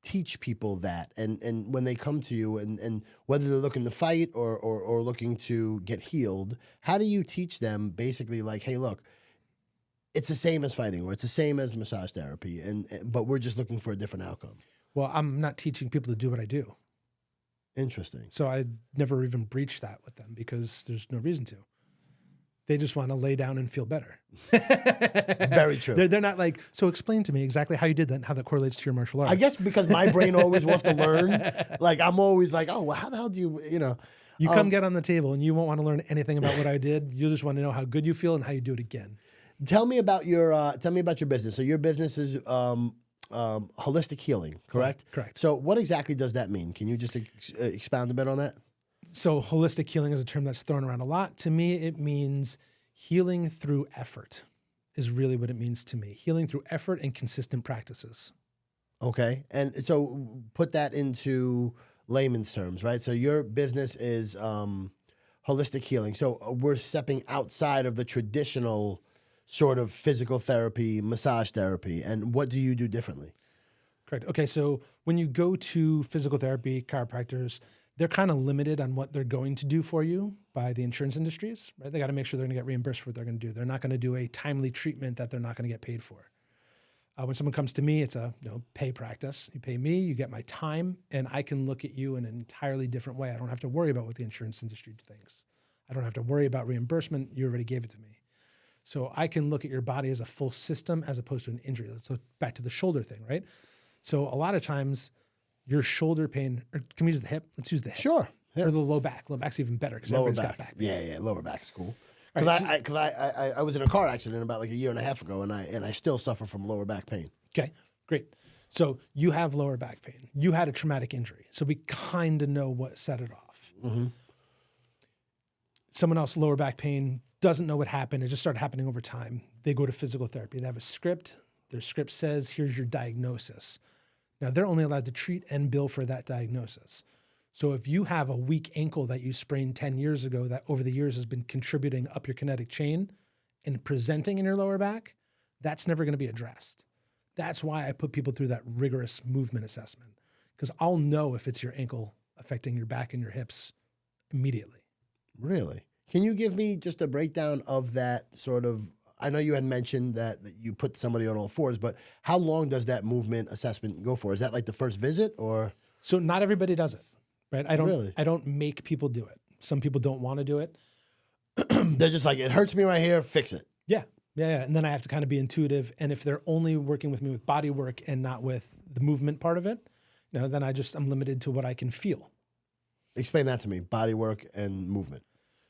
teach people that? And when they come to you and whether they're looking to fight or looking to get healed, how do you teach them basically like, hey, look, it's the same as fighting or it's the same as massage therapy, but we're just looking for a different outcome? Well, I'm not teaching people to do what I do. Interesting. So I never even breached that with them because there's no reason to. They just want to lay down and feel better. Very true. They're not like, so explain to me exactly how you did that and how that correlates to your martial arts. I guess because my brain always wants to learn. Like, I'm always like, oh, well, how the hell do you. You come get on the table and you won't want to learn anything about what I did. You just want to know how good you feel and how you do it again. Tell me about your business. So your business is holistic healing, correct? Correct. So what exactly does that mean? Can you just expound a bit on that? So holistic healing is a term that's thrown around a lot. To me, it means healing through effort is really what it means to me. Healing through effort and consistent practices. Okay. And so put that into layman's terms, right? So your business is holistic healing. So we're stepping outside of the traditional sort of physical therapy, massage therapy. And what do you do differently? Correct. Okay. So when you go to physical therapy, chiropractors, they're kind of limited on what they're going to do for you by the insurance industries, right? They got to make sure they're going to get reimbursed for what they're going to do. They're not going to do a timely treatment that they're not going to get paid for. When someone comes to me, it's a pay practice. You pay me, you get my time, and I can look at you in an entirely different way. I don't have to worry about what the insurance industry thinks. I don't have to worry about reimbursement. You already gave it to me. So I can look at your body as a full system as opposed to an injury. Let's look back to the shoulder thing, right? So a lot of times your shoulder pain, or can we use the hip? Let's use the hip. Sure. Yeah. Or the low back. Low back's even better because everybody's got back pain. Yeah, lower back's cool. Right, Because I was in a car accident about like a year and a half ago, and I still suffer from lower back pain. Okay, great. So you have lower back pain. You had a traumatic injury. So we kind of know what set it off. Mm-hmm. Someone else, lower back pain, doesn't know what happened. It just started happening over time. They go to physical therapy. They have a script. Their script says, here's your diagnosis. Now, they're only allowed to treat and bill for that diagnosis. So if you have a weak ankle that you sprained 10 years ago that over the years has been contributing up your kinetic chain and presenting in your lower back, that's never going to be addressed. That's why I put people through that rigorous movement assessment, because I'll know if it's your ankle affecting your back and your hips immediately. Really? Can you give me just a breakdown of that sort of, I know you had mentioned that you put somebody on all fours, but how long does that movement assessment go for? Is that like the first visit or? So not everybody does it, right? I Really? don't make people do it. Some people don't want to do it. They're just like, it hurts me right here, fix it. Yeah. And then I have to kind of be intuitive. And if they're only working with me with body work and not with the movement part of it, then I'm limited to what I can feel. Explain that to me, body work and movement.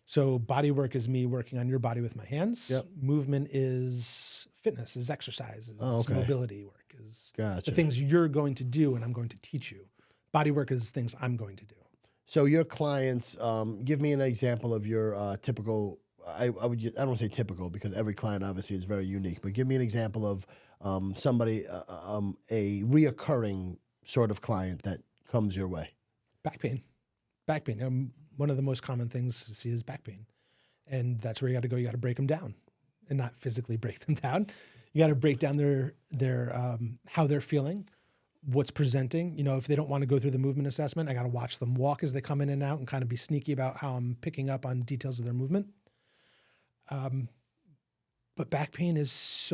So body work is me working on your body with my hands. Yep. Movement is fitness, is exercise, is mobility work, is Gotcha. the things you're going to do and I'm going to teach you. Body work is things I'm going to do. So your clients, give me an example of your typical, I don't want to say typical because every client obviously is very unique, but give me an example of somebody, a reoccurring sort of client that comes your way. Back pain. One of the most common things to see is back pain. And that's where you got to go. You got to break them down and not physically break them down. You got to break down their how they're feeling, what's presenting. If they don't want to go through the movement assessment, I got to watch them walk as they come in and out and kind of be sneaky about how I'm picking up on details of their movement. But back pain is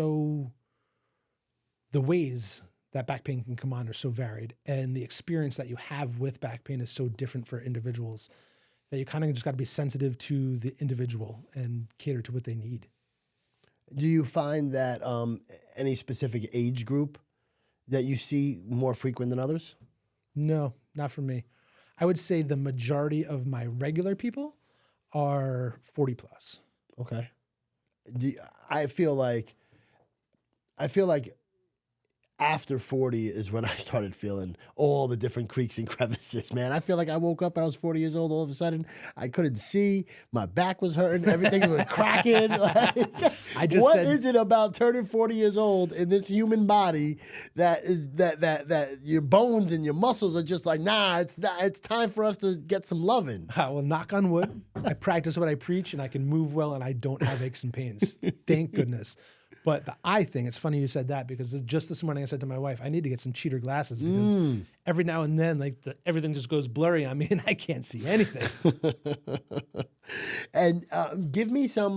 the ways that back pain can come on are so varied. And the experience that you have with back pain is so different for individuals that you kind of just got to be sensitive to the individual and cater to what they need. Do you find that any specific age group that you see more frequent than others? No, not for me. I would say the majority of my regular people are 40 plus. Okay. I feel like after 40 is when I started feeling all the different creaks and crevices, man. I feel like I woke up and I was 40 years old. All of a sudden, I couldn't see. My back was hurting. Everything was cracking. Like, what is it about turning 40 years old in this human body that is that your bones and your muscles are just like, nah, it's time for us to get some loving. Well, knock on wood. I practice what I preach and I can move well and I don't have aches and pains. Thank goodness. But the eye thing, it's funny you said that because just this morning I said to my wife, I need to get some cheater glasses because every now and then like everything just goes blurry on me and I can't see anything. And give me some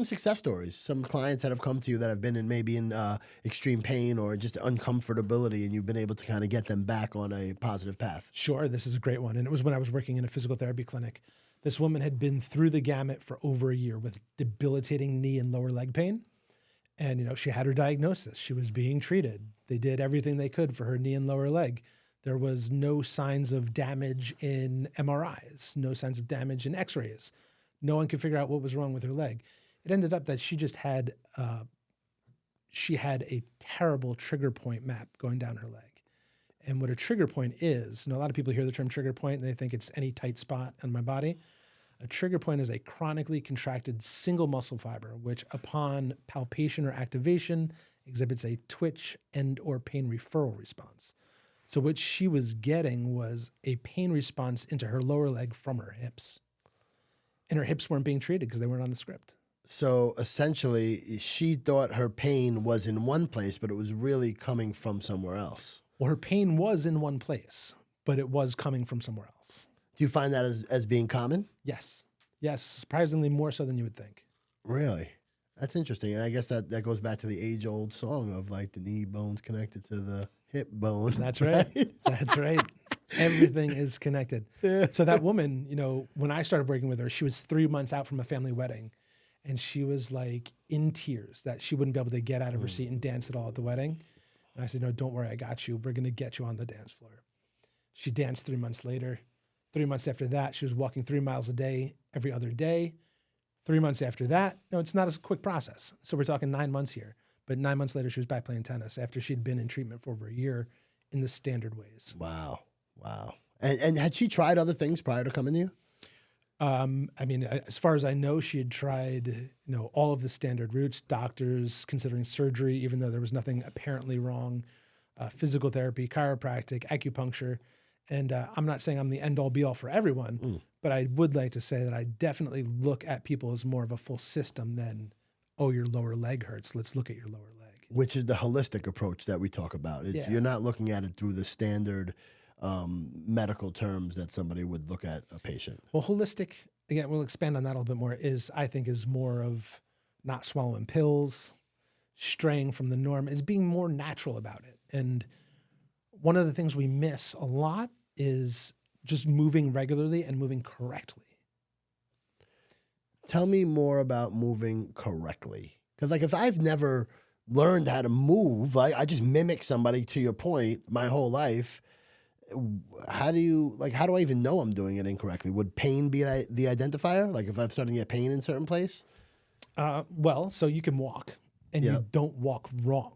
success stories. Some clients that have come to you that have been in extreme pain or just uncomfortability, and you've been able to kind of get them back on a positive path. Sure, this is a great one. And it was when I was working in a physical therapy clinic. This woman had been through the gamut for over a year with debilitating knee and lower leg pain. And, she had her diagnosis. She was being treated. They did everything they could for her knee and lower leg. There was no signs of damage in MRIs, no signs of damage in x-rays. No one could figure out what was wrong with her leg. It ended up that she just had, she had a terrible trigger point map going down her leg. And what a trigger point is, a lot of people hear the term trigger point and they think it's any tight spot on my body. A trigger point is a chronically contracted single muscle fiber, which upon palpation or activation exhibits a twitch and or pain referral response. So what she was getting was a pain response into her lower leg from her hips. And her hips weren't being treated because they weren't on the script. So essentially, she thought her pain was in one place, but it was really coming from somewhere else. Well, her pain was in one place, but it was coming from somewhere else. Do you find that as being common? Yes. Yes, surprisingly more so than you would think. Really? That's interesting. And I guess that goes back to the age-old song of like the knee bone's connected to the hip bone. That's right. That's right. Everything is connected. Yeah. So that woman, when I started working with her, she was 3 months out from a family wedding. And she was like in tears that she wouldn't be able to get out of her seat and dance at all at the wedding. And I said, no, don't worry, I got you. We're going to get you on the dance floor. She danced 3 months later. 3 months after that, she was walking 3 miles a day, every other day. 3 months after that, it's not a quick process. So we're talking 9 months here. But 9 months later, she was back playing tennis after she'd been in treatment for over a year in the standard ways. Wow. And had she tried other things prior to coming to you? As far as I know, she had tried, all of the standard routes, doctors considering surgery, even though there was nothing apparently wrong, physical therapy, chiropractic, acupuncture. And I'm not saying I'm the end all be all for everyone, but I would like to say that I definitely look at people as more of a full system than, oh, your lower leg hurts. Let's look at your lower leg. Which is the holistic approach that we talk about. You're not looking at it through the standard medical terms that somebody would look at a patient. Well, holistic, again, we'll expand on that a little bit more, I think is more of not swallowing pills, straying from the norm, is being more natural about it. And one of the things we miss a lot is just moving regularly and moving correctly. Tell me more about moving correctly. Because if I've never learned how to move, I just mimic somebody, to your point, my whole life. How do I even know I'm doing it incorrectly? Would pain be the identifier? Like if I'm starting to get pain in a certain place? So you can walk and you don't walk wrong,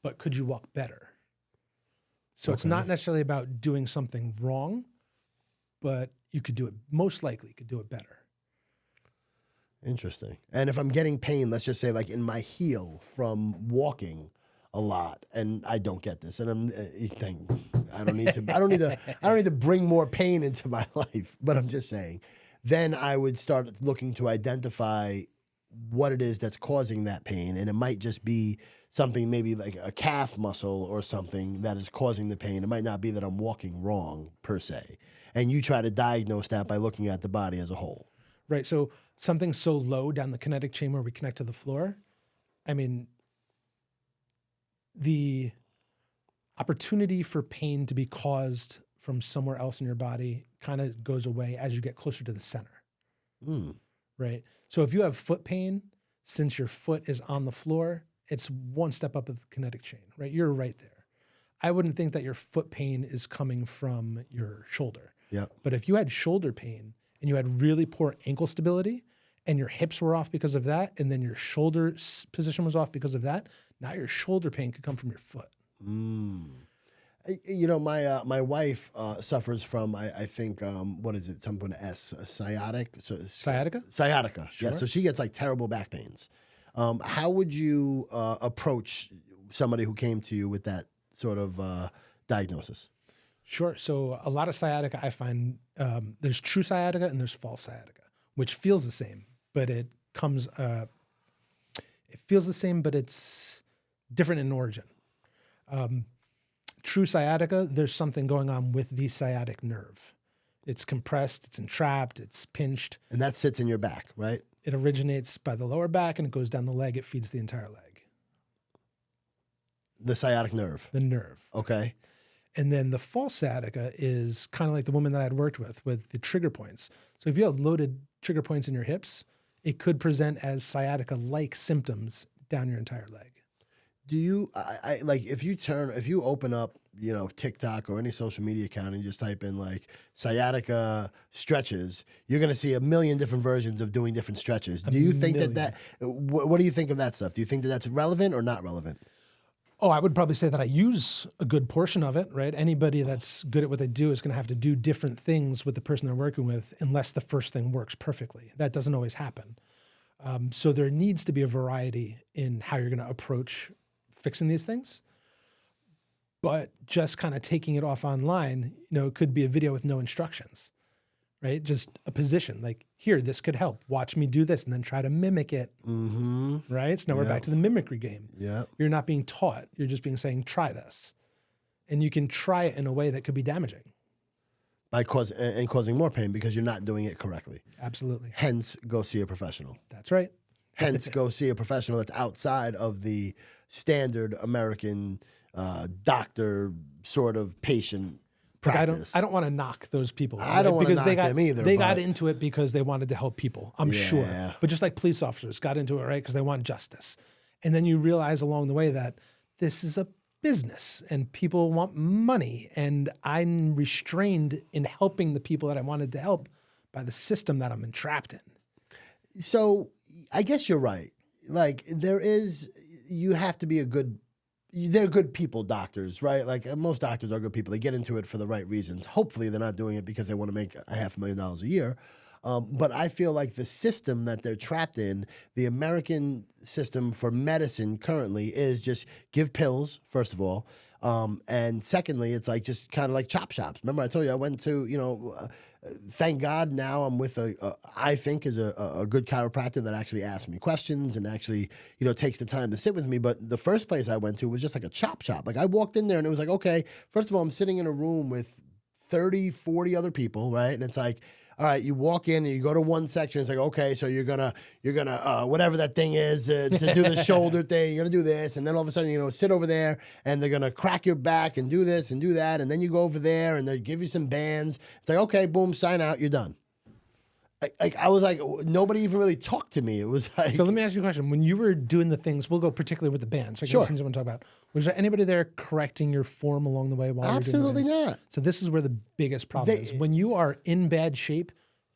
but could you walk better? So It's not necessarily about doing something wrong, but you could do it, most likely could do it better. Interesting. And if I'm getting pain, let's just say like in my heel from walking a lot, and I don't get this, and I don't need to bring more pain into my life, but I'm just saying, then I would start looking to identify what it is that's causing that pain. And it might just be something maybe like a calf muscle or something that is causing the pain. It might not be that I'm walking wrong per se. And you try to diagnose that by looking at the body as a whole. Right. So something so low down the kinetic chain where we connect to the floor, the opportunity for pain to be caused from somewhere else in your body kind of goes away as you get closer to the center. Right. So if you have foot pain, since your foot is on the floor, it's one step up of the kinetic chain, right? You're right there. I wouldn't think that your foot pain is coming from your shoulder. Yeah. But if you had shoulder pain and you had really poor ankle stability and your hips were off because of that, and then your shoulder position was off because of that, now your shoulder pain could come from your foot. You know, my wife suffers from, I think, what is it? Something with an S, Sciatica? Sciatica. Sure. Yeah. So she gets like terrible back pains. How would you approach somebody who came to you with that sort of diagnosis? Sure. So a lot of sciatica, I find there's true sciatica and there's false sciatica, which feels the same, but it feels the same, but it's different in origin. True sciatica, there's something going on with the sciatic nerve. It's compressed, it's entrapped, it's pinched. And that sits in your back, right? It originates by the lower back and it goes down the leg. It feeds the entire leg. The sciatic nerve. The nerve. Okay. And then the false sciatica is kind of like the woman that I'd worked with the trigger points. So if you have loaded trigger points in your hips, it could present as sciatica-like symptoms down your entire leg. Do you, like, if you open up, you know, TikTok or any social media account and you just type in like sciatica stretches, you're going to see a million different versions of doing different stretches. Do you think what do you think of that stuff? Do you think that that's relevant or not relevant? Oh, I would probably say that I use a good portion of it, right? Anybody that's good at what they do is going to have to do different things with the person they're working with unless the first thing works perfectly. That doesn't always happen. So there needs to be a variety in how you're going to approach fixing these things. But just kind of taking it off online, you know, it could be a video with no instructions, right? Just a position like, here, this could help. Watch me do this and then try to mimic it, right? So now we're back to the mimicry game. Yeah. You're not being taught. You're just being saying, try this. And you can try it in a way that could be damaging. By causing more pain because you're not doing it correctly. Absolutely. Hence, go see a professional. That's right. Hence, go see a professional that's outside of the standard American doctor sort of patient practice. I don't want to knock those people. I don't want to knock them either. They got into it because they wanted to help people, I'm sure. Yeah. But just like police officers got into it, right, because they want justice. And then you realize along the way that this is a business and people want money. And I'm restrained in helping the people that I wanted to help by the system that I'm entrapped in. So I guess you're right. Like you have to be they're good people, doctors, right? Like most doctors are good people. They get into it for the right reasons. Hopefully they're not doing it because they want to make $500,000 a year. But I feel like the system that they're trapped in, the American system for medicine currently is just give pills, first of all. And secondly, it's like just kind of like chop shops. Remember I told you I went to, thank God now I'm with I think is a good chiropractor that actually asks me questions and actually, takes the time to sit with me. But the first place I went to was just like a chop shop. Like I walked in there and it was like, okay, first of all, I'm sitting in a room with 30, 40 other people, right? And it's like, all right, you walk in and you go to one section. It's like, okay, so you're gonna whatever that thing is to do the shoulder thing. You're gonna do this, and then all of a sudden, sit over there, and they're gonna crack your back and do this and do that, and then you go over there and they give you some bands. It's like, okay, boom, sign out, you're done. I was like, nobody even really talked to me. It was like. So let me ask you a question. When you were doing the things, we'll go particularly with the bands. So sure. Things I want to talk about. Was there anybody there correcting your form along the way while Absolutely you were doing the not. So this is where the biggest problem is. When you are in bad shape,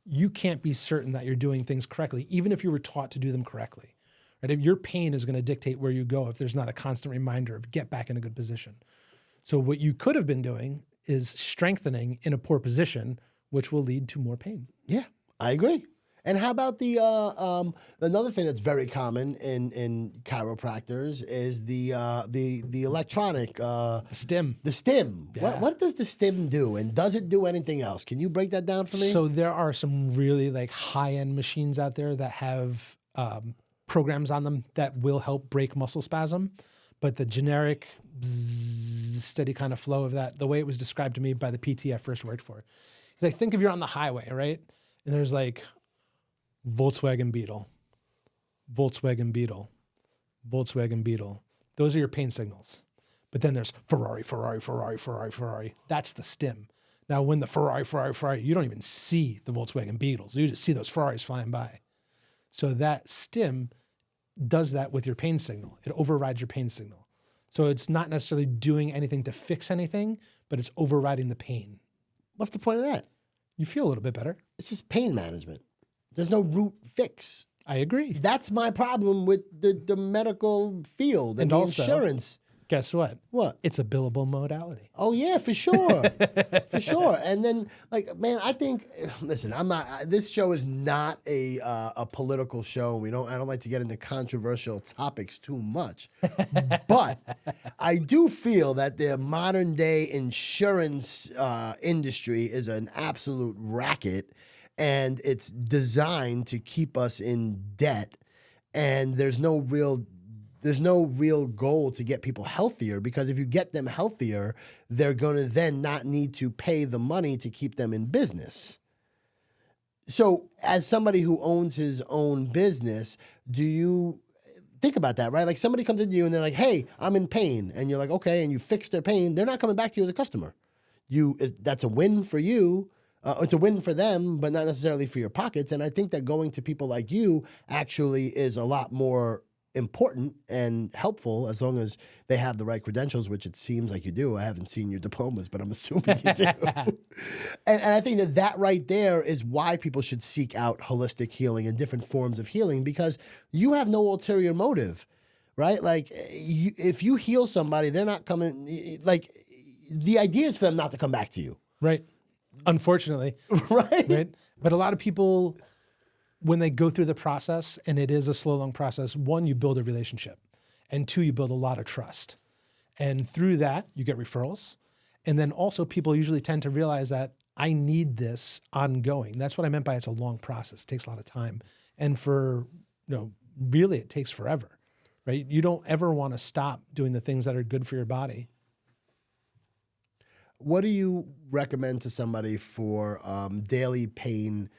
you can't be certain that you're doing things correctly, even if you were taught to do them correctly. Right? If your pain is going to dictate where you go if there's not a constant reminder of get back in a good position. So what you could have been doing is strengthening in a poor position, which will lead to more pain. Yeah, I agree. And how about the another thing that's very common in chiropractors is the electronic stim. The stim. Yeah. What does the stim do, and does it do anything else? Can you break that down for me? So there are some really high-end machines out there that have programs on them that will help break muscle spasm, but the generic steady kind of flow of that, the way it was described to me by the PT I first worked for, is like think if you're on the highway, right, and there's like Volkswagen Beetle, Volkswagen Beetle, Volkswagen Beetle. Those are your pain signals. But then there's Ferrari, Ferrari, Ferrari, Ferrari, Ferrari. That's the stim. Now, when the Ferrari, Ferrari, Ferrari, you don't even see the Volkswagen Beetles. You just see those Ferraris flying by. So that stim does that with your pain signal. It overrides your pain signal. So it's not necessarily doing anything to fix anything, but it's overriding the pain. What's the point of that? You feel a little bit better. It's just pain management. There's no root fix. I agree. That's my problem with the medical field and the also, insurance. Guess what? What? It's a billable modality. Oh yeah, for sure, for sure. And then, like, man, I think. Listen, I'm not. This show is not a political show. I don't like to get into controversial topics too much. But I do feel that the modern day insurance industry is an absolute racket, and it's designed to keep us in debt. And there's no real goal to get people healthier, because if you get them healthier, they're going to then not need to pay the money to keep them in business. So as somebody who owns his own business, do you think about that, right? Like somebody comes into you and they're like, hey, I'm in pain. And you're like, okay, and you fix their pain. They're not coming back to you as a customer. That's a win for you. It's a win for them, but not necessarily for your pockets. And I think that going to people like you actually is a lot more important and helpful, as long as they have the right credentials, which it seems like you do. I haven't seen your diplomas, but I'm assuming you do. and I think that right there is why people should seek out holistic healing and different forms of healing, because you have no ulterior motive, right? Like if you heal somebody, they're not coming, like the idea is for them not to come back to you. Right. Unfortunately. Right. But a lot of people, when they go through the process, and it is a slow, long process, one, you build a relationship, and two, you build a lot of trust. And through that, you get referrals. And then also people usually tend to realize that I need this ongoing. That's what I meant by it's a long process. It takes a lot of time. And really it takes forever, right? You don't ever want to stop doing the things that are good for your body. What do you recommend to somebody for daily pain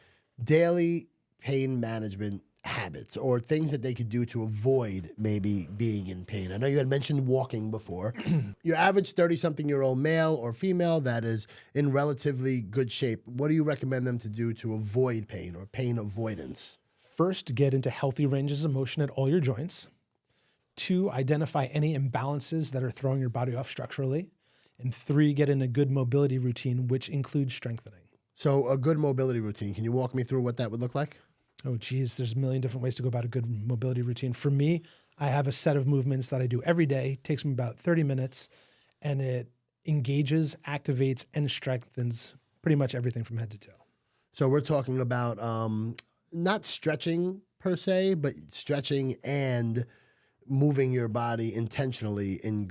management habits, or things that they could do to avoid maybe being in pain? I know you had mentioned walking before. Your average 30-something-year-old male or female that is in relatively good shape, what do you recommend them to do to avoid pain or pain avoidance? First, get into healthy ranges of motion at all your joints. Two, identify any imbalances that are throwing your body off structurally. And three, get in a good mobility routine, which includes strengthening. So a good mobility routine, can you walk me through what that would look like? Oh, geez, there's a million different ways to go about a good mobility routine. For me, I have a set of movements that I do every day. It takes me about 30 minutes, and it engages, activates, and strengthens pretty much everything from head to toe. So we're talking about not stretching per se, but stretching and moving your body intentionally in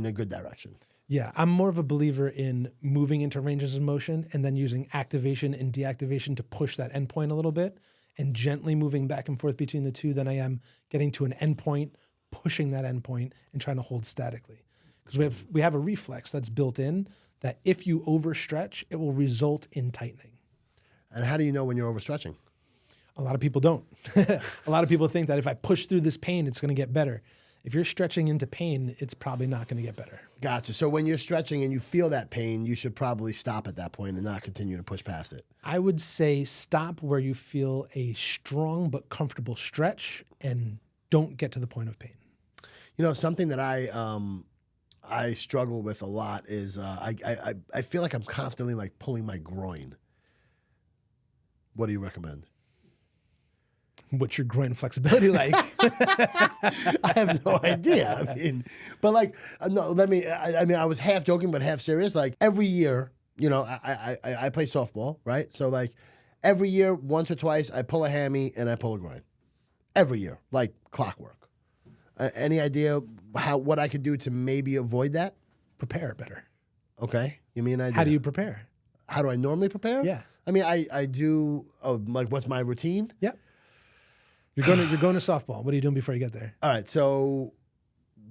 a good direction. Yeah, I'm more of a believer in moving into ranges of motion and then using activation and deactivation to push that endpoint a little bit, and gently moving back and forth between the two than I am getting to an endpoint, pushing that endpoint, and trying to hold statically. Because we have a reflex that's built in that if you overstretch, it will result in tightening. And how do you know when you're overstretching? A lot of people don't. A lot of people think that if I push through this pain, it's going to get better. If you're stretching into pain, it's probably not going to get better. Gotcha. So when you're stretching and you feel that pain, you should probably stop at that point and not continue to push past it. I would say stop where you feel a strong but comfortable stretch and don't get to the point of pain. You know, something that I struggle with a lot is I feel like I'm constantly like pulling my groin. What do you recommend? What's your groin flexibility like? I have no idea. I mean, but like, no, I was half joking, but half serious. Like every year, you know, I play softball, right? So like every year, once or twice, I pull a hammy and I pull a groin. Every year, like clockwork. Any idea what I could do to maybe avoid that? Prepare better. Okay. Give me an idea. How do you prepare? How do I normally prepare? Yeah. I mean, I do, like, what's my routine? Yep. You're going to softball. What are you doing before you get there? All right. So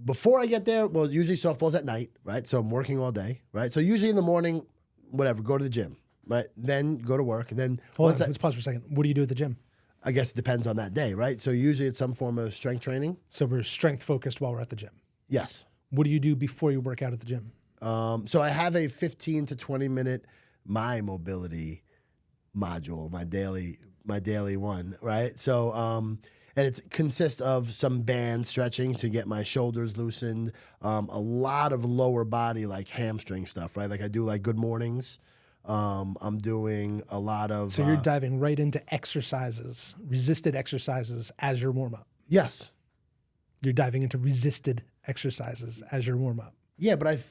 before I get there, well, usually softball's at night, right? So I'm working all day, right? So usually in the morning, whatever, go to the gym, right? Then go to work. And then let's pause for a second. What do you do at the gym? I guess it depends on that day, right? So usually it's some form of strength training. So we're strength focused while we're at the gym. Yes. What do you do before you work out at the gym? So I have a 15 to 20 minute my mobility module, my daily one, right? So, and it consists of some band stretching to get my shoulders loosened, a lot of lower body, like hamstring stuff, right? Like I do like good mornings, I'm doing a lot of. So you're diving right into exercises, resisted exercises as your warm up. Yes. You're diving into resisted exercises as your warm up. Yeah, but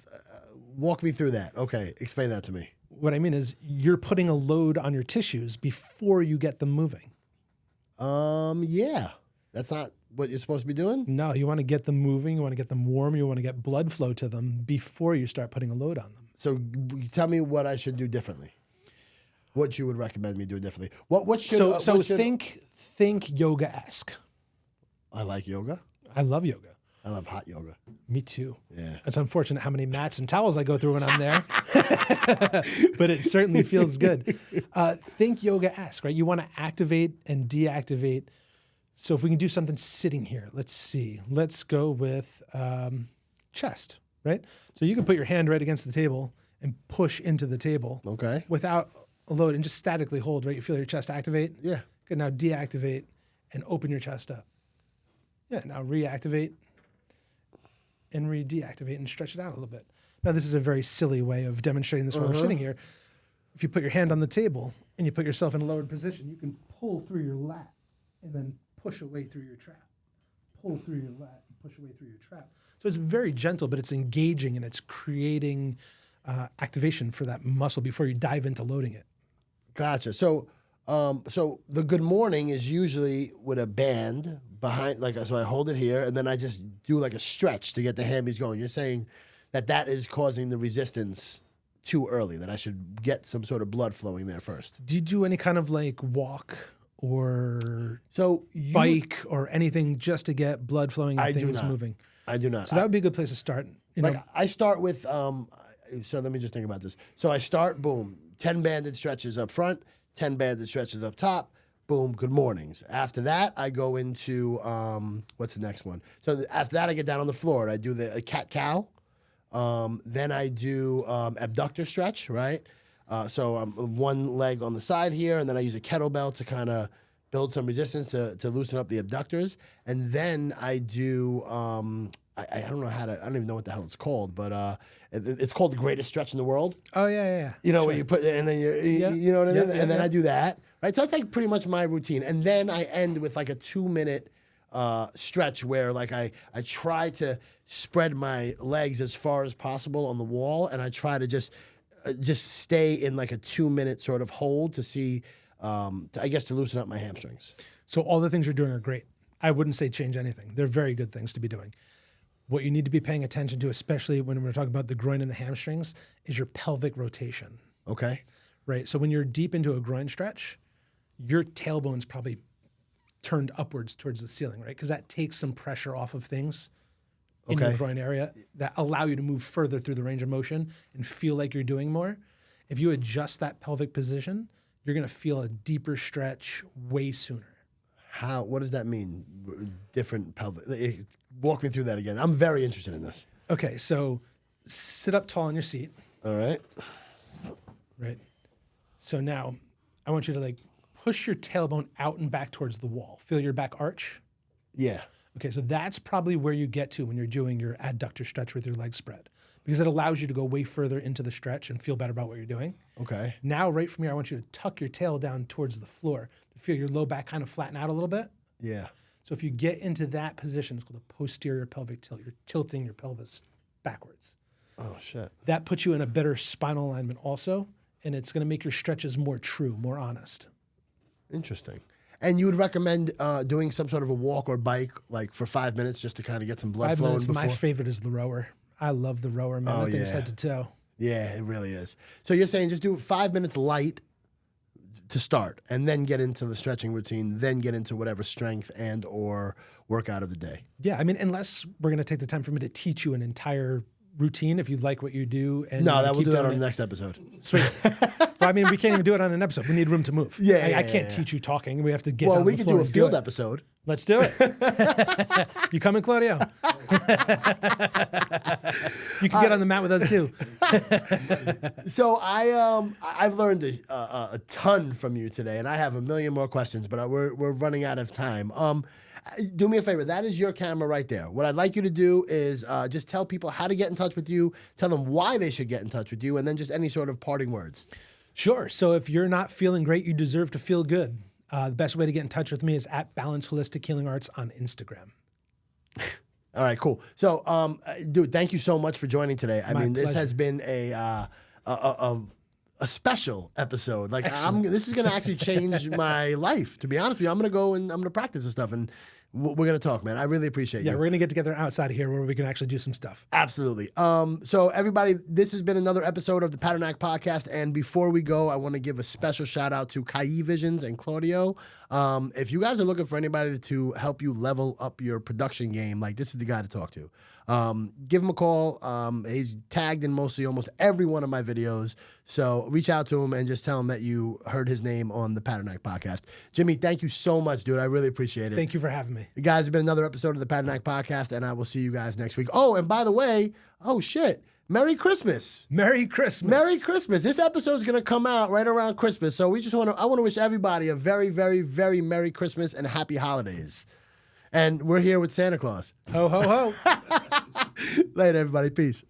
walk me through that. Okay, explain that to me. What I mean is you're putting a load on your tissues before you get them moving. Yeah. That's not what you're supposed to be doing? No, you want to get them moving. You want to get them warm. You want to get blood flow to them before you start putting a load on them. So tell me what I should do differently. What you would recommend me do differently. What should... Think yoga-esque. I like yoga. I love yoga. I love hot yoga. Me too. Yeah. It's unfortunate how many mats and towels I go through when I'm there, but it certainly feels good. Think yoga-esque, right? You want to activate and deactivate. So if we can do something sitting here, let's see. Let's go with chest, right? So you can put your hand right against the table and push into the table. Okay. Without a load and just statically hold, right? You feel your chest activate? Yeah. Good, now deactivate and open your chest up. Yeah, now reactivate and deactivate and stretch it out a little bit. Now, this is a very silly way of demonstrating this while we're sitting here. If you put your hand on the table and you put yourself in a lowered position, you can pull through your lat and then push away through your trap. Pull through your lat and push away through your trap. So it's very gentle, but it's engaging and it's creating activation for that muscle before you dive into loading it. Gotcha. So the good morning is usually with a band behind, so I hold it here and then I just do like a stretch to get the hammies going. You're saying that is causing the resistance too early, that I should get some sort of blood flowing there first. Do you do any kind of like walk or bike or anything just to get blood flowing and things moving? I do not. So that would be a good place to start. I start with, so let me just think about this. So I start, boom, 10 banded stretches up front, 10 banded stretches up top, boom, good mornings. After that, I go into, what's the next one? So after that, I get down on the floor. I do the cat-cow. Then I do abductor stretch, right? So I'm one leg on the side here, and then I use a kettlebell to kind of build some resistance to loosen up the abductors. And then I do, I don't know I don't even know what the hell it's called, but it's called the greatest stretch in the world. Oh, yeah. You know, where you put, and then you know what I mean? And then I do that, right? So that's like pretty much my routine. And then I end with like a 2-minute stretch where like I try to spread my legs as far as possible on the wall, and I try to just stay in like a 2-minute sort of hold to see, I guess to loosen up my hamstrings. So all the things you're doing are great. I wouldn't say change anything. They're very good things to be doing. What you need to be paying attention to, especially when we're talking about the groin and the hamstrings, is your pelvic rotation. Okay. Right. So when you're deep into a groin stretch, your tailbone's probably turned upwards towards the ceiling, right? Because that takes some pressure off of things in your groin area that allow you to move further through the range of motion and feel like you're doing more. If you adjust that pelvic position, you're going to feel a deeper stretch way sooner. What does that mean? Different pelvic. Walk me through that again. I'm very interested in this. Okay, so sit up tall on your seat. All right. Right. So now I want you to like push your tailbone out and back towards the wall. Feel your back arch? Yeah. Okay, so that's probably where you get to when you're doing your adductor stretch with your legs spread, because it allows you to go way further into the stretch and feel better about what you're doing. Okay. Now, right from here, I want you to tuck your tail down towards the floor to feel your low back kind of flatten out a little bit. Yeah. So if you get into that position, it's called a posterior pelvic tilt. You're tilting your pelvis backwards. Oh, shit. That puts you in a better spinal alignment also, and it's going to make your stretches more true, more honest. Interesting. And you would recommend doing some sort of a walk or bike, like for 5 minutes, just to kind of get some blood flowing before? My favorite is the rower. I love the rower, man. Oh, That thing's head to toe. Yeah, it really is. So you're saying just do 5 minutes light to start, and then get into the stretching routine, then get into whatever strength and or workout of the day. Yeah, I mean, unless we're going to take the time for me to teach you an entire routine if you like what you do. And no, we'll do that on the next episode. Sweet. Well, I mean, we can't even do it on an episode. We need room to move. I can't teach you talking. We have to get down we the could floor do a field episode. Let's do it. You coming, Claudio? You can get on the mat with us too. So I've learned a ton from you today, and I have a million more questions, but we're running out of time. Do me a favor. That is your camera right there. What I'd like you to do is just tell people how to get in touch with you, tell them why they should get in touch with you, and then just any sort of parting words. Sure. So if you're not feeling great, you deserve to feel good. The best way to get in touch with me is at Balance Holistic Healing Arts on Instagram. All right, cool. So, dude, thank you so much for joining today. I mean, this pleasure. has been a special episode. Like, Excellent. this is going to actually change my life. To be honest with you, I'm going to go and I'm going to practice this stuff, and we're going to talk, man. I really appreciate you. Yeah, we're going to get together outside of here where we can actually do some stuff. Absolutely. So everybody, this has been another episode of the Padernacht Podcast. And before we go, I want to give a special shout out to Kai Visions and Claudio. If you guys are looking for anybody to help you level up your production game, like, this is the guy to talk to. Give him a call. He's tagged in almost every one of my videos. So reach out to him and just tell him that you heard his name on the Padernacht Podcast. Jimmy, thank you so much, dude. I really appreciate it. Thank you for having me. You guys have been another episode of the Padernacht Podcast, and I will see you guys next week. Oh, and by the way, Merry Christmas. Merry Christmas. Merry Christmas. This episode's going to come out right around Christmas. So I want to wish everybody a very, very, very Merry Christmas and Happy Holidays. And we're here with Santa Claus. Ho, ho, ho. Later, everybody. Peace.